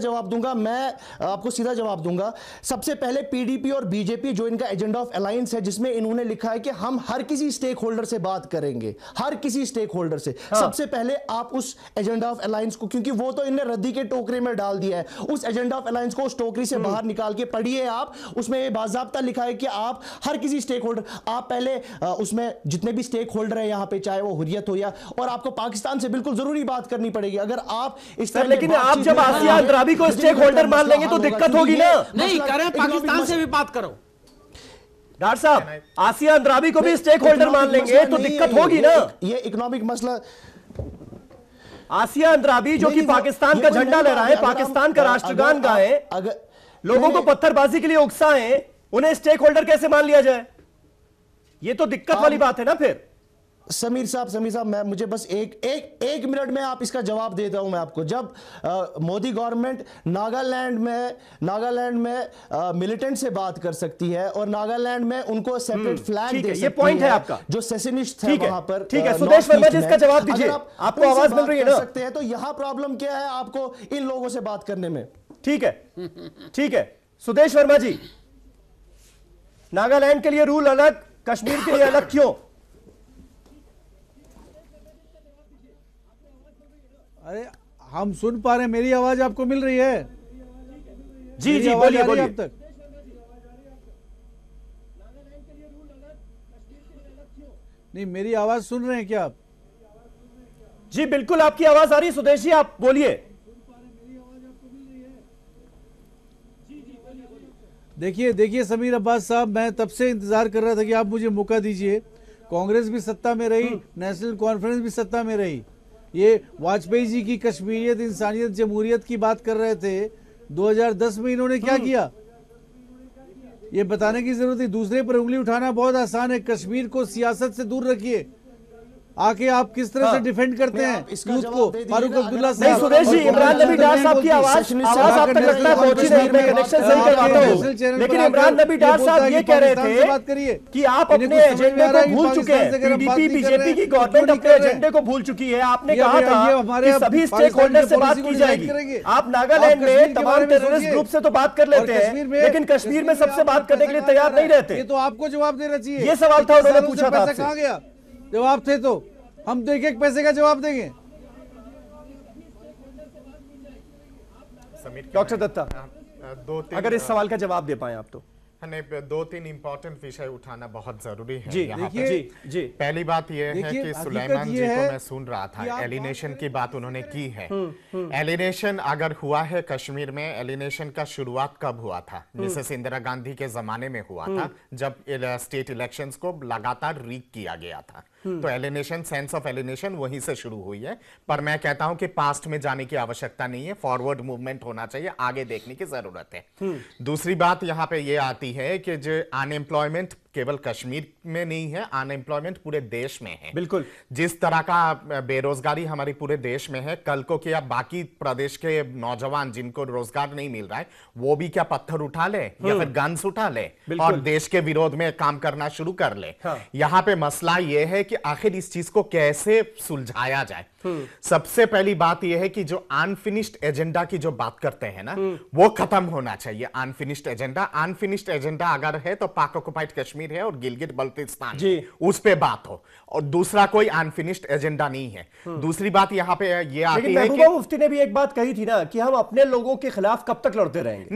जवाब दूंगा। सबसे पहले पीडीपी और बीजेपी जो इनका एजेंडा ऑफ अलायंस है, जिसमें इन्होंने लिखा है कि हम हर किसी स्टेक होल्डर से बात करेंगे, हर किसी स्टेक होल्डर से। सबसे पहले आप उस एजेंडा ऑफ अलायंस को, क्योंकि वो तो इन्हें रद्दी के टोकरे में डाल दिया है, उस एजेंडा ऑफ अलायंस को उस टोकरी से बाहर निकाल के पढ़िए आप। उसमें ये बाज़ाब्ता लिखा है कि आप हर किसी स्टेक होल्डर, आप पहले उसमें जितने भी स्टेक होल्डर है यहाँ पे, चाहे वो हुर्रियत हो या, और आपको पाकिस्तान से बिल्कुल जरूरी बात करनी पड़ेगी। अगर आप इस तरह, लेकिन आप जब आसिया अंद्राबी को स्टेक होल्डर मान लेंगे तो दिक्कत होगी ना? नहीं करें, पाकिस्तान से भी बात करो। डॉक्टर साहब, आसिया अंद्राबी को भी स्टेक होल्डर मान लेंगे तो दिक्कत होगी ना? ये इकोनॉमिक मसला। आसिया अंद्राबी जो कि पाकिस्तान का झंडा लहराए, पाकिस्तान का राष्ट्रगान गाए, अगर लोगों को पत्थरबाजी के लिए उकसाएं, उन्हें स्टेक होल्डर कैसे मान लिया जाए? ये तो दिक्कत वाली बात है ना फिर। समीर साहब, मैं मुझे बस एक मिनट में आप इसका जवाब देता हूं मैं आपको। जब मोदी गवर्नमेंट नागालैंड में मिलिटेंट से बात कर सकती है और नागालैंड में उनको सेपरेट फ्लैग दे सकती है, ये पॉइंट है आपका, जो सेशनिस्ट है वहां पर। ठीक है, सुदेश वर्मा जी इसका जवाब दीजिए। आपको आवाज मिल रही है ना? सकते हैं तो यहां प्रॉब्लम क्या है आपको इन लोगों से बात करने में? ठीक है सुदेश वर्मा जी, नागालैंड के लिए रूल अलग, कश्मीर के लिए अलग क्यों? अरे हम सुन पा रहे हैं, मेरी आवाज आपको मिल रही है? जी बोलिए अब तक। नहीं, मेरी आवाज सुन रहे हैं क्या आप? जी बिल्कुल आपकी आवाज आ रही है सुदेश जी, आप बोलिए। देखिए समीर अब्बास साहब, मैं तब से इंतजार कर रहा था कि आप मुझे मौका दीजिए। कांग्रेस भी सत्ता में रही, नेशनल कॉन्फ्रेंस भी सत्ता में रही। ये वाजपेयी जी की कश्मीरियत, इंसानियत, जमहूरियत की बात कर रहे थे। 2010 में इन्होंने क्या किया, ये बताने की जरूरत है। दूसरे पर उंगली उठाना बहुत आसान है। कश्मीर को सियासत से दूर रखिए। आके आप किस तरह से डिफेंड करते हैं यूथ को? फारूक अब्दुल्ला साहब, नहीं सुदेश जी, इमरान नबी डार साहब की आवाज आप तक लगता है पहुंची नहीं, मैं कनेक्शन सही करवाता हूं। लेकिन इमरान नबी डार साहब ये कह रहे थे कि आप अपने एजेंडे को भूल चुके हैं। पीडीपी बीजेपी की गवर्नमेंट अपने एजेंडे को भूल चुकी है। आपने कहा था कि सभी स्टेक होल्डर से बात की जाएगी। आप नागालैंड में तमाम टेररिस्ट ग्रुप से तो बात कर लेते हैं, लेकिन कश्मीर में सबसे बात करने के लिए तैयार नहीं रहते। ये तो आपको जवाब देना चाहिए। ये सवाल था, उन्होंने पूछा था आपसे। कहां गया जवाब? थे तो हम तो एक पैसे का जवाब देंगे। डॉक्टर दत्ता, अगर इस सवाल का जवाब दे पाए आप तो। नहीं, 2-3 इंपॉर्टेंट विषय उठाना बहुत जरूरी है जी, यहाँ पे। जी। पहली बात यह है कि सुलेमान जी को मैं सुन रहा था, एलिनेशन की बात उन्होंने की है। एलिनेशन अगर हुआ है कश्मीर में, एलिनेशन का शुरुआत कब हुआ था? मिसेस इंदिरा गांधी के जमाने में हुआ था, जब स्टेट इलेक्शंस को लगातार रीक किया गया था। तो एलिनेशन, सेंस ऑफ एलिनेशन वहीं से शुरू हुई है। पर मैं कहता हूं कि पास्ट में जाने की आवश्यकता नहीं है, फॉरवर्ड मूवमेंट होना चाहिए, आगे देखने की जरूरत है। दूसरी बात यहां पे ये आती है कि जो अनएम्प्लॉयमेंट केवल कश्मीर में नहीं है, अनएम्प्लॉयमेंट पूरे देश में है। बिल्कुल। जिस तरह का बेरोजगारी हमारे पूरे देश में है, कल को क्या बाकी प्रदेश के नौजवान जिनको रोजगार नहीं मिल रहा है, वो भी क्या पत्थर उठा ले या फिर गन्स उठा ले और देश के विरोध में काम करना शुरू कर ले? यहां पे मसला ये है कि आखिर इस चीज को कैसे सुलझाया जाए। सबसे पहली बात यह है कि जो अनफिनिश्ड एजेंडा की जो बात करते हैं ना, वो खत्म होना चाहिए। अनफिनिश्ड एजेंडा अगर है तो पाक ऑक्युपाइड कश्मीर है और गिलगित बल्तिस्तान, उस पे बात हो, और दूसरा कोई अनफिनिश्ड एजेंडा नहीं है। दूसरी बात यहाँ पे ये आती है कि मुफ्ती ने भी एक बात कही थी ना कि हम अपने लोगों के खिलाफ कब तक लड़ते रहेंगे।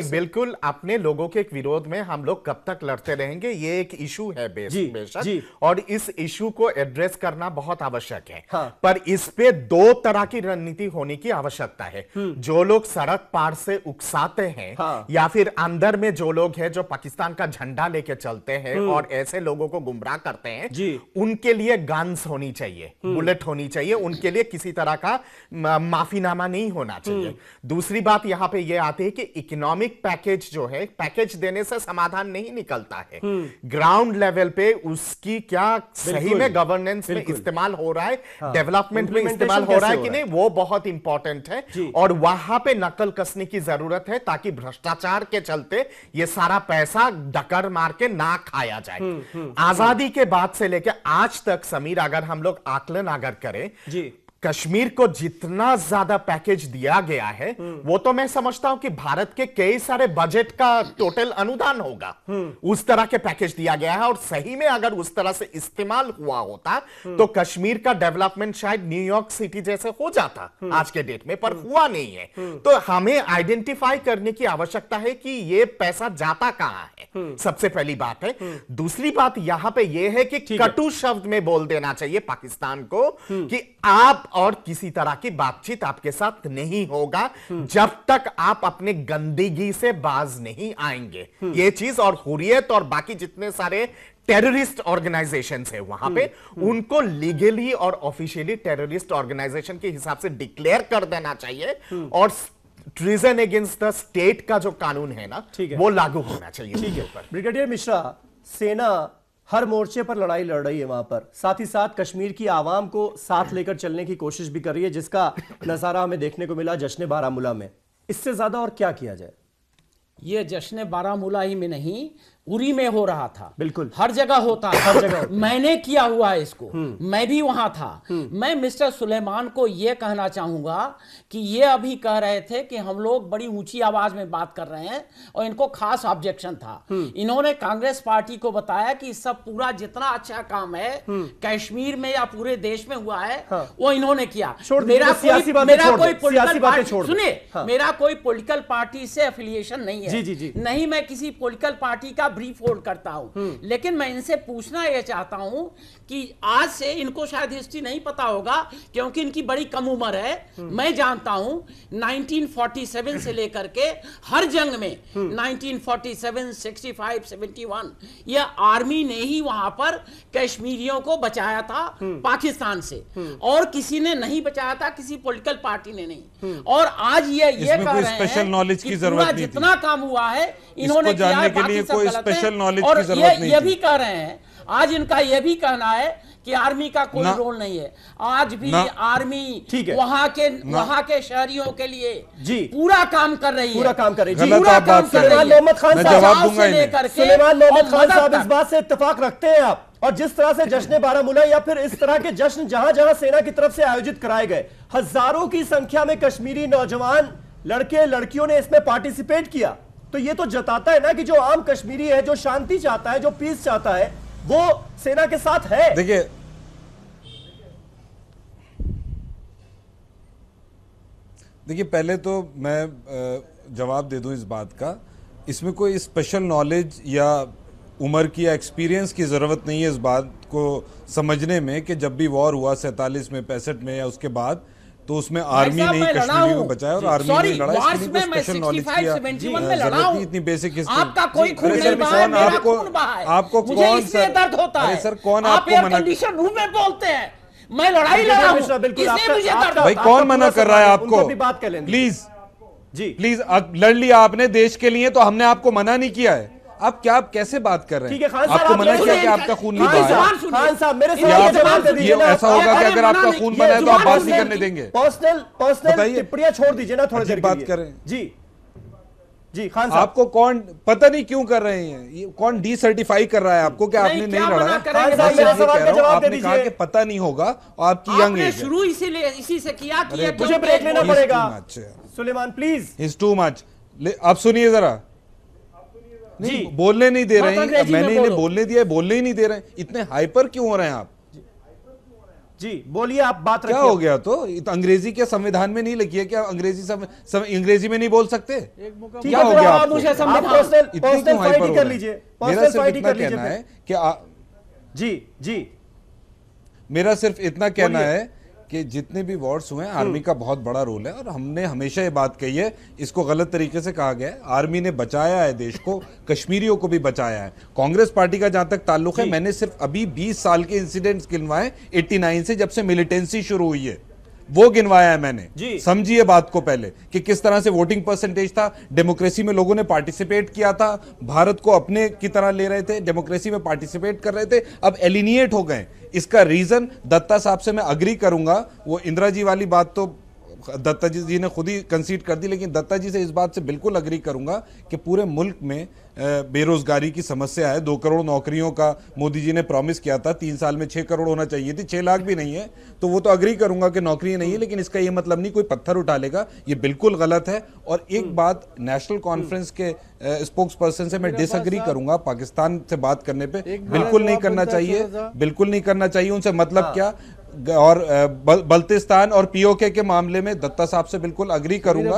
बिल्कुल अपने लोगों के विरोध में हम लोग कब तक लड़ते रहेंगे, ये एक इशू है बेशक, और इस इशू को एड्रेस करना बहुत आवश्यक है। पर इस पे दो तरह की रणनीति होने की आवश्यकता है। जो लोग सड़क पार से उकसाते हैं या फिर अंदर में जो लोग हैं जो पाकिस्तान का झंडा लेके चलते हैं और ऐसे लोगों को गुमराह करते हैं, उनके लिए गन्स होनी चाहिए, बुलेट होनी चाहिए, उनके लिए किसी तरह का माफीनामा नहीं होना चाहिए। दूसरी बात यहां पे ये आती है कि इकोनॉमिक पैकेज जो है, पैकेज देने से समाधान नहीं निकलता है। ग्राउंड लेवल पे उसकी क्या सही में गवर्नेंस में इस्तेमाल हो रहा है, डेवलपमेंट में इस्तेमाल हो रहा है कि नहीं, वो बहुत इंपॉर्टेंट है। और वहां पे नकल कसने की जरूरत है ताकि भ्रष्टाचार के चलते ये सारा पैसा डकर मार के ना खाया जाए। आजादी के बाद से लेकर आज तक समीर, अगर हम लोग आकलन अगर करें, कश्मीर को जितना ज्यादा पैकेज दिया गया है, वो तो मैं समझता हूं कि भारत के कई सारे बजट का टोटल अनुदान होगा। उस तरह के पैकेज दिया गया है, और सही में अगर उस तरह से इस्तेमाल हुआ होता तो कश्मीर का डेवलपमेंट शायद न्यूयॉर्क सिटी जैसे हो जाता आज के डेट में, पर हुआ नहीं है। तो हमें आइडेंटिफाई करने की आवश्यकता है कि ये पैसा जाता कहां है, सबसे पहली बात है। दूसरी बात यहां पे यह है कि कटु शब्द में बोल देना चाहिए पाकिस्तान को कि आप और किसी तरह की बातचीत आपके साथ नहीं होगा जब तक आप अपने गंदगी से बाज नहीं आएंगे। ये चीज, और हुर्रियत और बाकी जितने सारे टेररिस्ट ऑर्गेनाइजेशंस है वहां पे, उनको लीगली और ऑफिशियली टेररिस्ट ऑर्गेनाइजेशन के हिसाब से डिक्लेयर कर देना चाहिए, और ट्रीजन अगेंस्ट द स्टेट का जो कानून है ना, वो लागू होना चाहिए। ठीक है ब्रिगेडियर मिश्रा, सेना हर मोर्चे पर लड़ाई लड़ रही है वहां पर, साथ ही साथ कश्मीर की आवाम को साथ लेकर चलने की कोशिश भी कर रही है, जिसका नजारा हमें देखने को मिला जश्न बारामूला में। इससे ज्यादा और क्या किया जाए? ये जश्न बारामूला ही में नहीं, उरी में हो रहा था। बिल्कुल हर जगह होता है, हर जगह मैंने किया हुआ है इसको, मैं भी वहां था। मैं मिस्टर सुलेमान को यह कहना चाहूंगा कि ये अभी कह रहे थे कि हम लोग बड़ी ऊंची आवाज में बात कर रहे हैं और इनको खास ऑब्जेक्शन था। इन्होंने कांग्रेस पार्टी को बताया कि सब पूरा जितना अच्छा काम है कश्मीर में या पूरे देश में हुआ है वो इन्होंने किया। मेरा कोई पॉलिटिकल पार्टी से एफिलिएशन नहीं है, नहीं मैं किसी पॉलिटिकल पार्टी का ब्रीफ होल्ड करता हूं, लेकिन मैं इनसे पूछना यह चाहता हूं कि आज से इनको शायद हिस्ट्री नहीं पता होगा क्योंकि इनकी बड़ी कम उम्र है। मैं जानता हूं 1947 से लेकर के हर जंग में 1947, 65, 71 यह आर्मी ने ही वहां पर कश्मीरियों को बचाया था पाकिस्तान से, और किसी ने नहीं बचाया था, किसी पॉलिटिकल पार्टी ने नहीं। और आज ये कह रहे हैं स्पेशल नॉलेज की जरूरत नहीं, जितना काम हुआ है इन्होंने किया है, बाकी सब स्पेशल नॉलेज और की जरूरत नहीं। ये भी कह रहे हैं, आज इनका यह भी कहना है कि आर्मी का कोई रोल नहीं है। आज भी आर्मी वहां के शहरियों के लिए पूरा काम कर रही है, पूरा काम कर रही है। मोहम्मद खान साहब इस बात से इत्तेफाक रखते हैं आप? और जिस तरह से जश्न बारामूला या फिर इस तरह के जश्न जहां जहां सेना की तरफ से आयोजित कराए गए, हजारों की संख्या में कश्मीरी नौजवान लड़के लड़कियों ने इसमें पार्टिसिपेट किया, तो ये तो जताता है ना कि जो आम कश्मीरी है, जो शांति चाहता है, जो पीस चाहता है, वो सेना के साथ है। देखिए पहले तो मैं जवाब दे दूं इस बात का, इसमें कोई स्पेशल नॉलेज या उम्र की या एक्सपीरियंस की ज़रूरत नहीं है इस बात को समझने में कि जब भी वॉर हुआ 47 में, 65 में या उसके बाद, तो उसमें आर्मी ने कश्मीर को बचाया और आर्मी ने लड़ा। इसके लिए स्पेशल नॉलेज की जरूरत नहीं, इतनी बेसिक हिस्ट्री। आपका कोई खून नहीं बहा है, मेरा खून बहा है। आपको मुझे कौन इसलिए दर्द होता है। सर कौन आप आपको एयर मना कंडीशन रूम में बोलते हैं, मैं लड़ाई लड़ा हूं, इसलिए मुझे दर्द। भाई कौन मना कर रहा है आपको? प्लीज जी प्लीज, लड़ लिया आपने देश के लिए तो हमने आपको मना नहीं किया है। आप क्या, आप कैसे बात कर रहे हैं? ठीक है खान साहब, आपको मना किया कि आपका खून नहीं बहा। खान साहब मेरे सवाल ये ऐसा होगा कि अगर आपका खून बना है तो आप बात नहीं करने देंगे। पर्सनल टिप्पणियां छोड़ दीजिए ना थोड़ी देर बात करें। जी जी खान साहब, आपको कौन पता नहीं क्यों कर रहे हैं, ये कौन डीसर्टिफाई कर रहा है आपको कि आपने नहीं लड़ा है? आपने कहा कि पता नहीं होगा और आपकी यंग एज शुरू इसी से किया कि मुझे ब्रेक लेना पड़ेगा। Suleman please, is too much. आप सुनिए जरा, नहीं बोलने नहीं दे रहे हैं, मैंने इन्हें बोलने दिया है, बोलने ही नहीं दे रहे हैं। इतने हाइपर क्यों हो रहे हैं आप? जी बोलिए, आप बात क्या हो गया? तो अंग्रेजी के संविधान में नहीं लिखी है क्या? अंग्रेजी में नहीं बोल सकते? क्या हो गया आपको? इतने क्यों हाइपर कर लीजिए। मेरा सिर्फ इतना कहना है कि जी मेरा सिर्फ इतना कहना है कि जितने भी वॉर्स हुए हैं आर्मी का बहुत बड़ा रोल है, और हमने हमेशा ये बात कही है, इसको गलत तरीके से कहा गया है। आर्मी ने बचाया है देश को, कश्मीरियों को भी बचाया है। कांग्रेस पार्टी का जहां तक ताल्लुक है, मैंने सिर्फ अभी 20 साल के इंसिडेंट्स गिनवाए 89 से, जब से मिलिटेंसी शुरू हुई है वो गिनवाया है मैंने। समझिए बात को पहले कि किस तरह से वोटिंग परसेंटेज था, डेमोक्रेसी में लोगों ने पार्टिसिपेट किया था, भारत को अपने की तरह ले रहे थे, डेमोक्रेसी में पार्टिसिपेट कर रहे थे, अब एलिनिएट हो गए। इसका रीजन दत्ता साहब से मैं अग्री करूंगा, वो इंदिरा जी वाली बात तो दत्ता जी ने खुद ही कंसीड कर दी, लेकिन दत्ता जी से इस बात से बिल्कुल अग्री करूंगा कि पूरे मुल्क में बेरोजगारी की समस्या है। 2 करोड़ नौकरियों का मोदी जी ने प्रॉमिस किया था, 3 साल में 6 करोड़ होना चाहिए थी, 6 लाख भी नहीं है, तो वो तो अग्री करूंगा कि नौकरियां नहीं है, लेकिन इसका ये मतलब नहीं कोई पत्थर उठा लेगा, ये बिल्कुल गलत है। और एक बात नेशनल कॉन्फ्रेंस के स्पोक्स पर्सन से मैं डिसअग्री करूंगा, पाकिस्तान से बात करने पे बिल्कुल नहीं करना चाहिए, बिल्कुल नहीं करना चाहिए। उनसे मतलब क्या, और बल्तिस्तान और पीओके के मामले में दत्ता साहब से बिल्कुल अग्री करूंगा।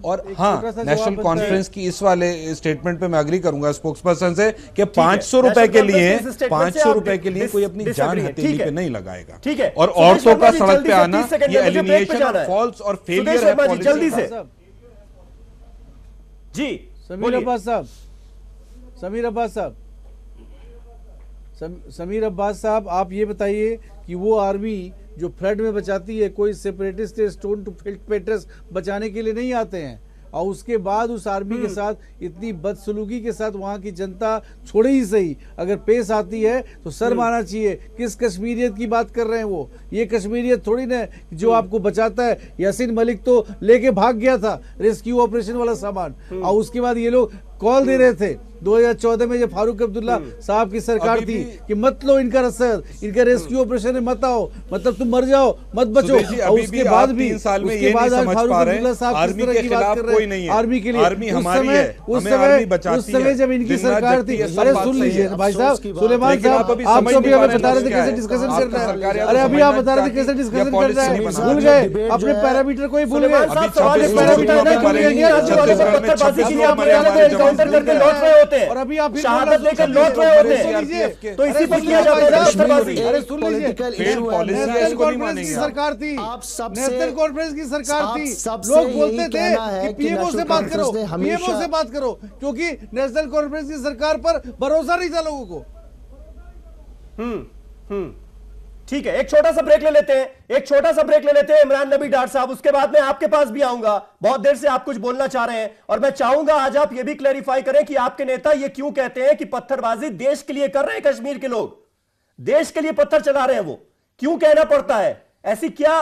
और हाँ, नेशनल कॉन्फ्रेंस की इस वाले स्टेटमेंट पे मैं अग्री करूंगा स्पोक्स पर्सन से कि 500 रुपए के लिए, 500 रुपए के लिए कोई अपनी जान हथेली पे नहीं लगाएगा। ठीक है, और औरतों का सड़क पे आना ये एलिमिनेशन ऑफ फॉल्स और फेलियर है पॉलिसी। जल्दी से जी समीर अब्बास साहब, समीर अब्बास साहब, आप ये बताइए कि वो आर्मी जो फ्लड में बचाती है, कोई सेपरेटिस्ट स्टोन टू फिल्ट्रेटर्स बचाने के लिए नहीं आते हैं, और उसके बाद उस आर्मी के साथ इतनी बदसलूकी के साथ वहां की जनता छोड़े ही सही अगर पेश आती है तो शर्म आना चाहिए। किस कश्मीरियत की बात कर रहे हैं वो? ये कश्मीरियत थोड़ी ना जो आपको बचाता है। यासीन मलिक तो लेके भाग गया था रेस्क्यू ऑपरेशन वाला सामान, और उसके बाद ये लोग कॉल दे रहे थे 2014 में जब फारूक अब्दुल्ला साहब की सरकार थी कि मत लो इनका रसद, इनका रेस्क्यू ऑपरेशन में मत आओ, मतलब तुम मर जाओ, मत बचो। और उसके बाद भी उसके बाद फारूक अब्दुल्ला साहब किस तरह की बात कर रहे हैं आर्मी के लिए। उस समय जब इनकी सरकार थी, अरे सुन लीजिए भाई साहब, सुलेमान साहब, आप तो अभी हमें बता रहे थे कैसे डिस्कशन कर रहे हैं। अरे अभी आप बता रहे थे कैसे डिस्कशन कर रहे हैं, भूल गए अपने पैरामीटर को ही भूल गए। और अभी आप शहादत देकर लौट रहे होते हैं, तो इसी पर किया जाता है। अरे सुन लीजिए, नेशनल कॉन्फ्रेंस की सरकार थी, नेशनल कॉन्फ्रेंस की सरकार थी, लोग बोलते थे कि पीएमओ से बात करो, पीएमओ से बात करो, क्योंकि नेशनल कॉन्फ्रेंस की सरकार पर भरोसा नहीं था लोगों को। ठीक है, एक छोटा सा ब्रेक ले लेते हैं इमरान नबी डार साहब, उसके बाद मैं आपके पास भी आऊंगा। बहुत देर से आप कुछ बोलना चाह रहे हैं और मैं चाहूंगा आज आप ये भी क्लैरिफाई करें कि आपके नेता ये क्यों कहते हैं कि पत्थरबाजी देश के लिए कर रहे हैं। कश्मीर के लोग देश के लिए पत्थर चला रहे हैं, वो क्यों कहना पड़ता है? ऐसी क्या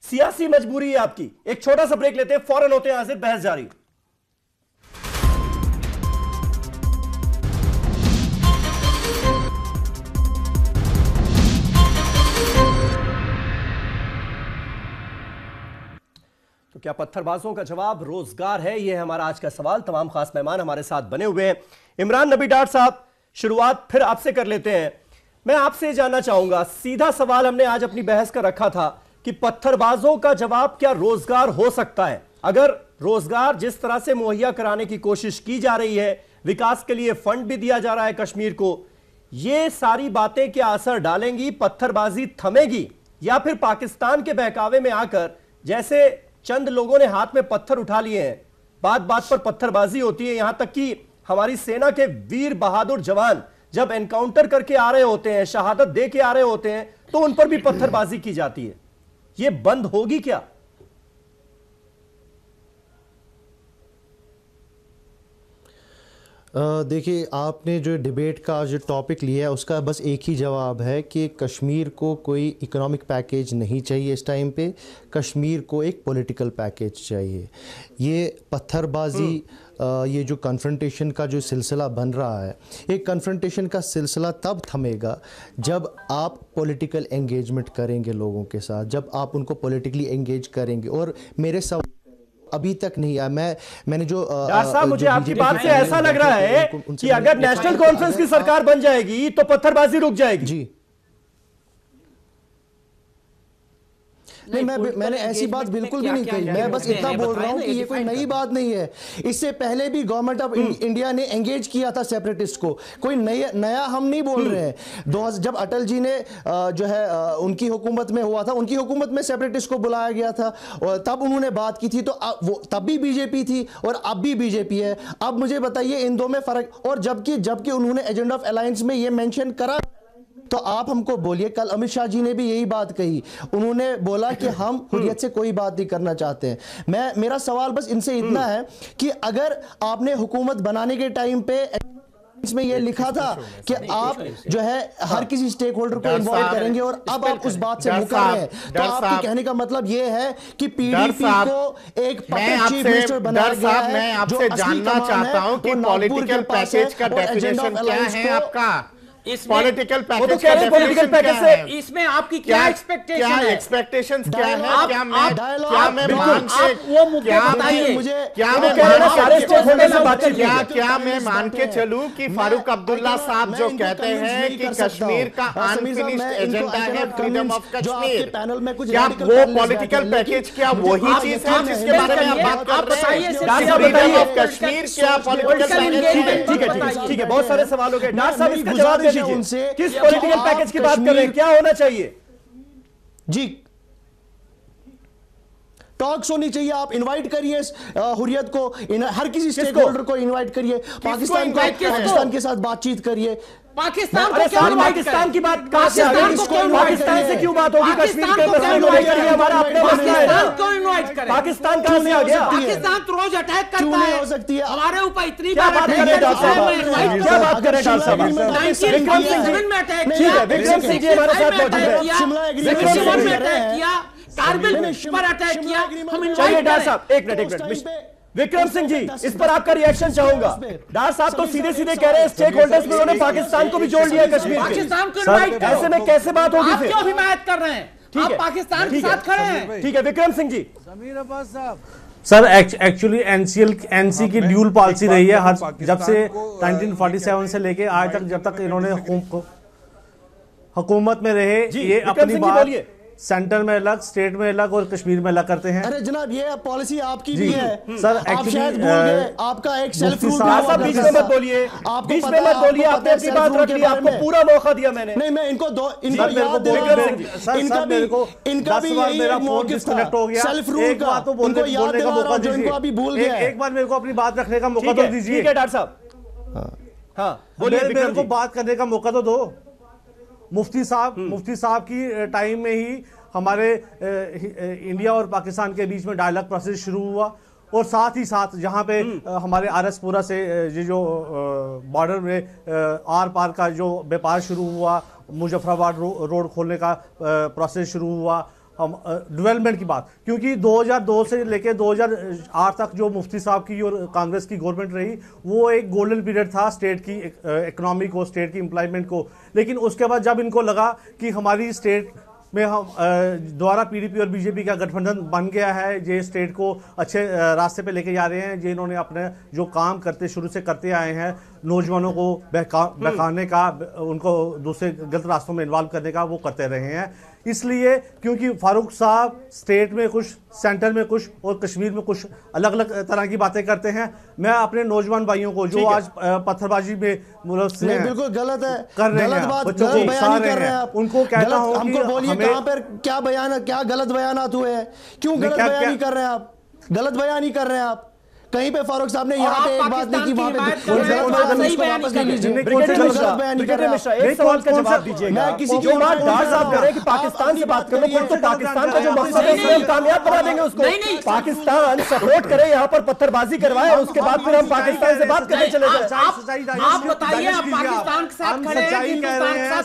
सियासी मजबूरी है आपकी? एक छोटा सा ब्रेक लेते हैं, फौरन होते हैं हाजिर, बहस जारी। तो क्या पत्थरबाजों का जवाब रोजगार है? यह है हमारा आज का सवाल। तमाम खास मेहमान हमारे साथ बने हुए हैं। इमरान नबी डार साहब, शुरुआत फिर आपसे कर लेते हैं। मैं आपसे जानना चाहूंगा, सीधा सवाल हमने आज अपनी बहस का रखा था कि पत्थरबाजों का जवाब क्या रोजगार हो सकता है? अगर रोजगार जिस तरह से मुहैया कराने की कोशिश की जा रही है, विकास के लिए फंड भी दिया जा रहा है कश्मीर को, ये सारी बातें क्या असर डालेंगी? पत्थरबाजी थमेगी या फिर पाकिस्तान के बहकावे में आकर जैसे चंद लोगों ने हाथ में पत्थर उठा लिए हैं, बात बात पर पत्थरबाजी होती है, यहां तक कि हमारी सेना के वीर बहादुर जवान जब एनकाउंटर करके आ रहे होते हैं, शहादत दे के आ रहे होते हैं, तो उन पर भी पत्थरबाजी की जाती है। ये बंद होगी क्या? देखिए, आपने जो डिबेट का जो टॉपिक लिया है उसका बस एक ही जवाब है कि कश्मीर को कोई इकोनॉमिक पैकेज नहीं चाहिए इस टाइम पे, कश्मीर को एक पॉलिटिकल पैकेज चाहिए। ये पत्थरबाजी, ये जो कन्फ्रंटेशन का जो सिलसिला बन रहा है, एक कन्फ्रंटेशन का सिलसिला तब थमेगा जब आप पॉलिटिकल एंगेजमेंट करेंगे लोगों के साथ, जब आप उनको पॉलिटिकली एंगेज करेंगे। और मेरे सब अभी तक नहीं आया। मैंने जो साहब, मुझे आपकी बात से ऐसा लग रहा है कि अगर नेशनल कॉन्फ्रेंस की सरकार बन जाएगी तो पत्थरबाजी रुक जाएगी। जी नहीं, मैंने ऐसी बात बिल्कुल भी नहीं कही। मैं बस इतना बोल रहा हूँ कि ये कोई नई बात नहीं है। इससे पहले भी गवर्नमेंट ऑफ इंडिया ने एंगेज किया था सेपरेटिस्ट को, कोई नया हम नहीं बोल रहे हैं। जब अटल जी ने जो है उनकी हुकूमत में हुआ था, उनकी हुकूमत में सेपरेटिस्ट को बुलाया गया था और तब उन्होंने बात की थी, तो वो तब भी बीजेपी थी और अब भी बीजेपी है। अब मुझे बताइए इन दो में फर्क। और जबकि उन्होंने एजेंडा ऑफ अलायंस में ये मेंशन करा, तो आप हमको बोलिए, कल अमित शाह जी ने भी यही बात कही, उन्होंने बोला कि हम हुर्रियत से कोई बात नहीं करना चाहते हैं। मेरा सवाल बस इनसे इतना है कि अगर आपने हुकूमत बनाने के टाइम पे इसमें यह लिखा था कि आप जो है हर किसी स्टेक होल्डर को इन्वॉल्व करेंगे और अब आप उस बात से मुकर रहे हैं, तो आपके कहने का मतलब यह है कि पीडीपी को एक चीफ मिनिस्टर बनाया गया है। मैं आपसे जानना चाहता हूं कि पॉलिटिकल पैकेज का डेफिनेशन क्या है आपका? इस पॉलिटिकल पैकेज का डेफिनेशन क्या है? इसमें आपकी क्या एक्सपेक्टेशन है? एक्सपेक्टेशंस क्या है? क्या मैं मान के वो मुद्दे बताइए मुझे। क्या मैं मान के चलूं कि फारूक अब्दुल्ला साहब जो कहते हैं कि कश्मीर का अनफिनिश्ड एजेंडा है फ्रीडम ऑफ कश्मीर, क्या वो पॉलिटिकल पैकेज क्या वही चीज है जिसके बारे में आप बात कर रहे हैं? फ्रीडम ऑफ कश्मीर क्या पॉलिटिकल पैकेज? ठीक है, बहुत सारे सवाल हो गए। डॉक्टर साहब, इसका जवाब दीजिए, किस पॉलिटिकल पैकेज की बात कर रहे हैं? क्या होना चाहिए? जी, टॉक्स होनी चाहिए। आप इनवाइट करिए हुर्रियत को, हर किसी स्टेक होल्डर को इनवाइट करिए, पाकिस्तान के साथ बातचीत करिए। पाकिस्तान की बात कहां से आ गई? पाकिस्तान से क्यों बात होगी? कश्मीर के मसले को लेकर हमारा अपना मसला है। क्यों इनवाइट करें? पाकिस्तान कहां से आ गया? पाकिस्तान तो रोज अटैक करता है, हो सकती है हमारे ऊपर इतनी क्या बात कर रहे हैं डॉक्टर साहब? क्या बात कर रहे हैं डॉक्टर साहब? विक्रम सिंह जी में अटैक ठीक है, विक्रम सिंह जी हमारे साथ मौजूद है। विक्रम में अटैक किया, कारगिल पर अटैक किया। हम चलिए डॉक्टर साहब, एक मिनट, विक्रम सिंह जी, इस पर आपका रिएक्शन चाहूंगा। डॉक्टर साहब तो सीधे सीधे कह रहे हैं स्टेक होल्डर्स में उन्होंने पाकिस्तान को भी जोड़ लिया कश्मीर में। पाकिस्तान को इनवाइट करो। ऐसे में कैसे बात होगी? आप क्यों हिमायत कर रहे हैं? आप पाकिस्तान के साथ खड़े हैं। ठीक है, विक्रम सिंह जी। समीर अब्बास साहब, सर एक्चुअली एनसी की ड्यूल पॉलिसी रही है हर जब से 1947 से लेके आज तक, जब तक इन्होंने हुकूमत में रहे। ये अपनी बात सेंटर में अलग, स्टेट में अलग और कश्मीर में अलग करते हैं। अरे जनाब, ये पॉलिसी आपकी भी है सर। आप शायद भूल गए, आपका एक सेल्फ रूल साहब, बीच में मत बोलिए, बीच में मत बोलिए, आपने अपनी बात रख ली, आपको पूरा मौका दिया मैंने। नहीं, मैं इनको याद दे रहा हूं, इनका भी मेरा फोन डिस्कनेक्ट हो गया। सेल्फ रूल का तो बोलने का मौका दीजिए, इनको अभी भूल गया। एक बार मेरे को अपनी बात रखने का मौका तो दीजिए। ठीक है डॉक्टर साहब, हाँ बोलिए, मेरे को बात करने का मौका तो दो। मुफ्ती साहब की टाइम में ही हमारे इंडिया और पाकिस्तान के बीच में डायलॉग प्रोसेस शुरू हुआ और साथ ही साथ जहाँ पे हमारे आरएसपुरा से ये जो बॉर्डर में आर पार का जो व्यापार शुरू हुआ, मुजफ्फराबाद रोड खोलने का प्रोसेस शुरू हुआ। हम डेवलपमेंट की बात, क्योंकि 2002 से लेके 2008 तक जो मुफ्ती साहब की और कांग्रेस की गवर्नमेंट रही, वो एक गोल्डन पीरियड था स्टेट की इकोनॉमी को, स्टेट की एम्प्लॉयमेंट को। लेकिन उसके बाद जब इनको लगा कि हमारी स्टेट में हम द्वारा पीडीपी और बीजेपी का गठबंधन बन गया है, ये स्टेट को अच्छे रास्ते पे लेके जा रहे हैं, जो इन्होंने अपने जो काम करते शुरू से करते आए हैं, नौजवानों को बहकाने का, उनको दूसरे गलत रास्तों में इन्वॉल्व करने का, वो करते रहे हैं। इसलिए क्योंकि फारूक साहब स्टेट में कुछ, सेंटर में कुछ और कश्मीर में कुछ अलग अलग तरह की बातें करते हैं। मैं अपने नौजवान भाइयों को जो आज पत्थरबाजी में मुलव्वस हैं, बिल्कुल गलत है, कर रहे गलत हैं, बात, बच्चों गलत को बयान उकसा कर रहे रहे हैं, हैं आप। उनको कहता हूं हमको बोलिए हमें कहां पर क्या बयान, क्या गलत बयानात हुए हैं, क्यों गलत बयानी कर रहे हैं आप, गलत बयानी कर रहे हैं आप। कहीं पे फारूक साहब ने यहाँ पे एक बात नहीं की, वहाँ पे एक सवाल का जवाब दीजिए। मैं किसी की बात डार साहब कह रहे हैं कि पाकिस्तान से बात करो, तो पाकिस्तान का जो मकसद है उसमें हम कामयाब बना देंगे उसको। पाकिस्तान सपोर्ट करे, यहाँ पर पत्थरबाजी करवाए, उसके बाद फिर हम पाकिस्तान से बात करने चले जाए। आप बताइए, आप पाकिस्तान के साथ खड़े हैं, हिंदुस्तान के साथ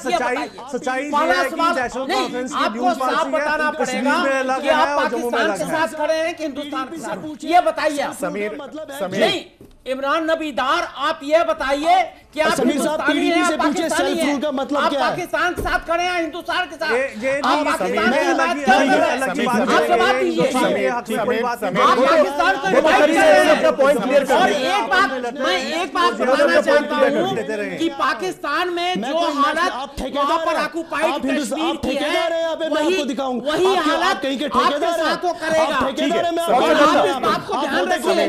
सच्चाई पहला सवाल आपको साफ बताना पड़ेगा कि आप पाकिस्तान के साथ खड़े हैं कि हिंदुस्तान के साथ, ये बताइए। समीर नहीं, इमरान नबीदार, आप ये बताइए कि आप हिंदुस्तानी हैं, आप पाकिस्तानी हैं, आप पाकिस्तान के साथ खड़े हैं हिंदुस्तान के साथ, आप पाकिस्तान के बात कर रहे हैं, आप जवाब दीजिए। आप पाकिस्तान को डिवाइड कर रहे हैं। और एक बात बताना चाहता हूँ कि पाकिस्तान में जो हालत वहाँ पर ऑक्युपाइड कश्मीर की है, वही हालत आपके साथ वो करेगा। आप इस बात को ध्यान रखिए।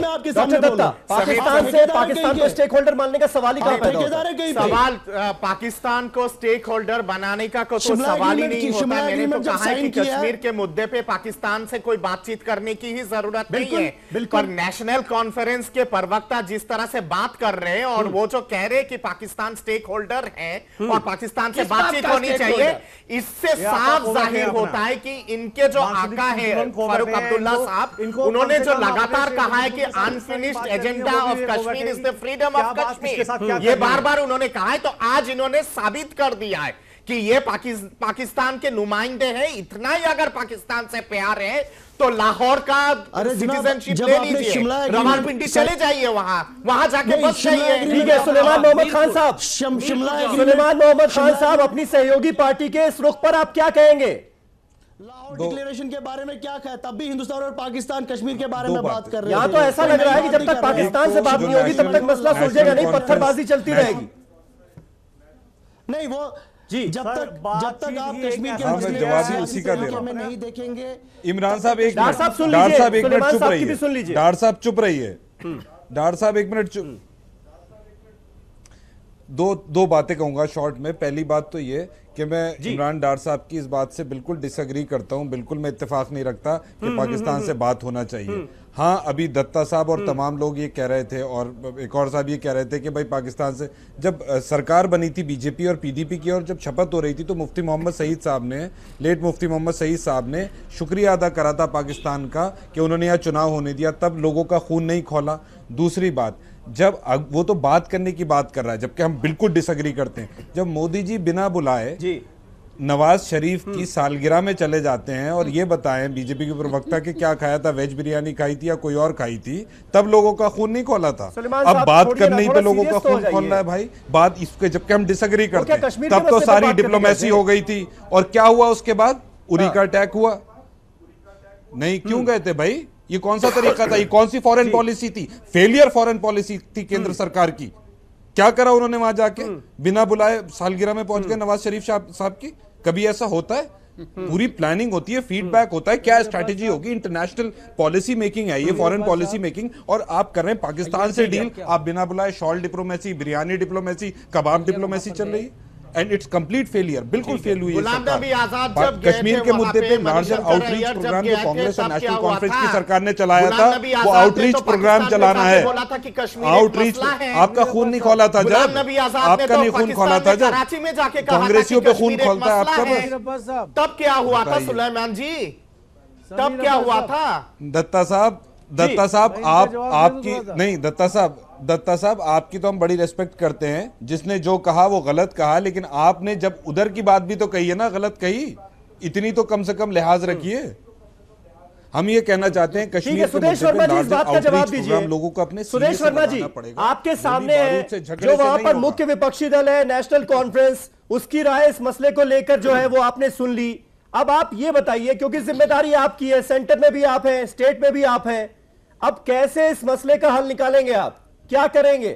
पाकिस्तान को स्टेक होल्डर मानने का सवाल ही कहाँ सवाल पाकिस्तान को स्टेक होल्डर बनाने का तो सवाल ही नहीं होता। मैंने तो कहा है कि कश्मीर के मुद्दे पे पाकिस्तान से कोई बातचीत करने की ही जरूरत नहीं है। पर नेशनल कॉन्फ्रेंस के प्रवक्ता जिस तरह से बात कर रहे हैं और वो जो कह रहे हैं कि पाकिस्तान स्टेक होल्डर है और पाकिस्तान से बातचीत होनी चाहिए, इससे साफ जाहिर होता है कि इनके जो आका है फारूक अब्दुल्ला साहब, उन्होंने जो लगातार कहा है कि unfinished agenda of Kashmir is the freedom of Kashmir, ये बार बार उन्होंने कहा है। तो आज इन्होंने साबित कर दिया है कि ये पाकिस्तान के नुमाइंदे हैं। इतना ही अगर पाकिस्तान से प्यार है तो लाहौर का सिटीजनशिप ले लीजिए, रावलपिंडी चले जाइए, वहां जाके बस जाइए। ठीक है, सुलेमान मोहम्मद खान साहब, सुलेमान मोहम्मद खान साहब, अपनी सहयोगी पार्टी के इस रुख पर आप क्या कहेंगे? लाहौर डिक्लेरेशन के बारे में क्या कहा? तब भी हिंदुस्तान और पाकिस्तान कश्मीर के बारे में बात कर रहे हैं। यहाँ तो ऐसा लग रहा है कि जब तक पाकिस्तान से बात नहीं होगी तब तक मसला सुलझेगा नहीं, पत्थरबाजी चलती रहेगी। नहीं, वो जी जब तक आप कश्मीर के मसले जवाब ही उसी का दे रहा हूं। नहीं देखेंगे। इमरान साहब एक डार साहब सुन डार लीजिए, साहब एक मिनट चुप साहब की रहिए, भी सुन लीजिए। डार साहब चुप रहिए, डार साहब एक मिनट चुप। दो बातें कहूंगा शॉर्ट में। पहली बात तो ये कि मैं इमरान डार साहब की इस बात से बिल्कुल डिसएग्री करता हूं, बिल्कुल मैं इत्तेफाक नहीं रखता कि पाकिस्तान से बात होना चाहिए। हाँ, अभी दत्ता साहब और तमाम लोग ये कह रहे थे और एक और साहब ये कह रहे थे कि भाई पाकिस्तान से जब सरकार बनी थी बीजेपी और पीडीपी की और जब शपथ हो रही थी तो मुफ्ती मोहम्मद सईद साहब ने, लेट मुफ्ती मोहम्मद सईद साहब ने शुक्रिया अदा करा था पाकिस्तान का कि उन्होंने यहाँ चुनाव होने दिया, तब लोगों का खून नहीं खौला। दूसरी बात, जब वो तो बात करने की बात कर रहा है जबकि हम बिल्कुल डिसएग्री करते हैं, जब मोदी जी बिना बुलाए नवाज शरीफ की सालगिरह में चले जाते हैं और ये बताएं बीजेपी के प्रवक्ता कि क्या खाया था, वेज बिरयानी खाई थी या कोई और खाई थी, तब लोगों का खून नहीं खोला था। अब बात करने पे लोगों का खून खोल रहा है भाई। बात इसके जबकि हम डिसएग्री करते हैं, तब तो सारी डिप्लोमेसी हो गई थी। और क्या हुआ उसके बाद? उरी का अटैक हुआ नहीं, क्यों गए थे भाई? ये कौन सा तरीका था? ये कौन सी फॉरेन पॉलिसी थी? फेलियर फॉरेन पॉलिसी थी केंद्र सरकार की। क्या करा उन्होंने वहां जाके? बिना बुलाए सालगिरह में पहुंच गए नवाज शरीफ साहब की। कभी ऐसा होता है? पूरी प्लानिंग होती है, फीडबैक होता है, क्या स्ट्रैटेजी होगी, इंटरनेशनल पॉलिसी मेकिंग है ये, फॉरेन पॉलिसी मेकिंग। और आप कर रहे हैं पाकिस्तान से डील, आप बिना बुलाए शॉल डिप्लोमेसी, बिरयानी डिप्लोमेसी, कबाब डिप्लोमेसी चल रही है। एंड इट्स कंप्लीट फेलियर, बिल्कुल फेल हुई है सरकार। कश्मीर के मुद्दे पे लार्जर आउटरीच प्रोग्राम जो कांग्रेस और नेशनल कॉन्फ्रेंस की सरकार ने चलाया था, वो आउटरीच प्रोग्राम चलाना है। आउटरीच, आपका खून नहीं खोला था जब, आपका नहीं खून खोला था जब, कांग्रेसियों पे खून खोलता है आपका। तब क्या हुआ था सुलेमान जी? तब क्या हुआ था? दत्ता साहब आप आपकी नहीं, दत्ता साहब आपकी तो हम बड़ी रेस्पेक्ट करते हैं। जिसने जो कहा वो गलत कहा, लेकिन आपने जब उधर की बात भी तो कही है ना, गलत कही, इतनी तो कम से कम लिहाज रखिए। हम ये कहना चाहते हैं कश्मीर सुदेश वर्मा जी इस बात का जवाब दीजिए। लोगों को अपने सुदेश वर्मा जी आपके सामने है जो वहां पर मुख्य विपक्षी दल है नेशनल कॉन्फ्रेंस, उसकी राय इस मसले को लेकर जो है वो आपने सुन ली। अब आप ये बताइए, क्योंकि जिम्मेदारी आपकी है, सेंटर में भी आप हैं, स्टेट में भी आप हैं, अब कैसे इस मसले का हल निकालेंगे? आप क्या करेंगे?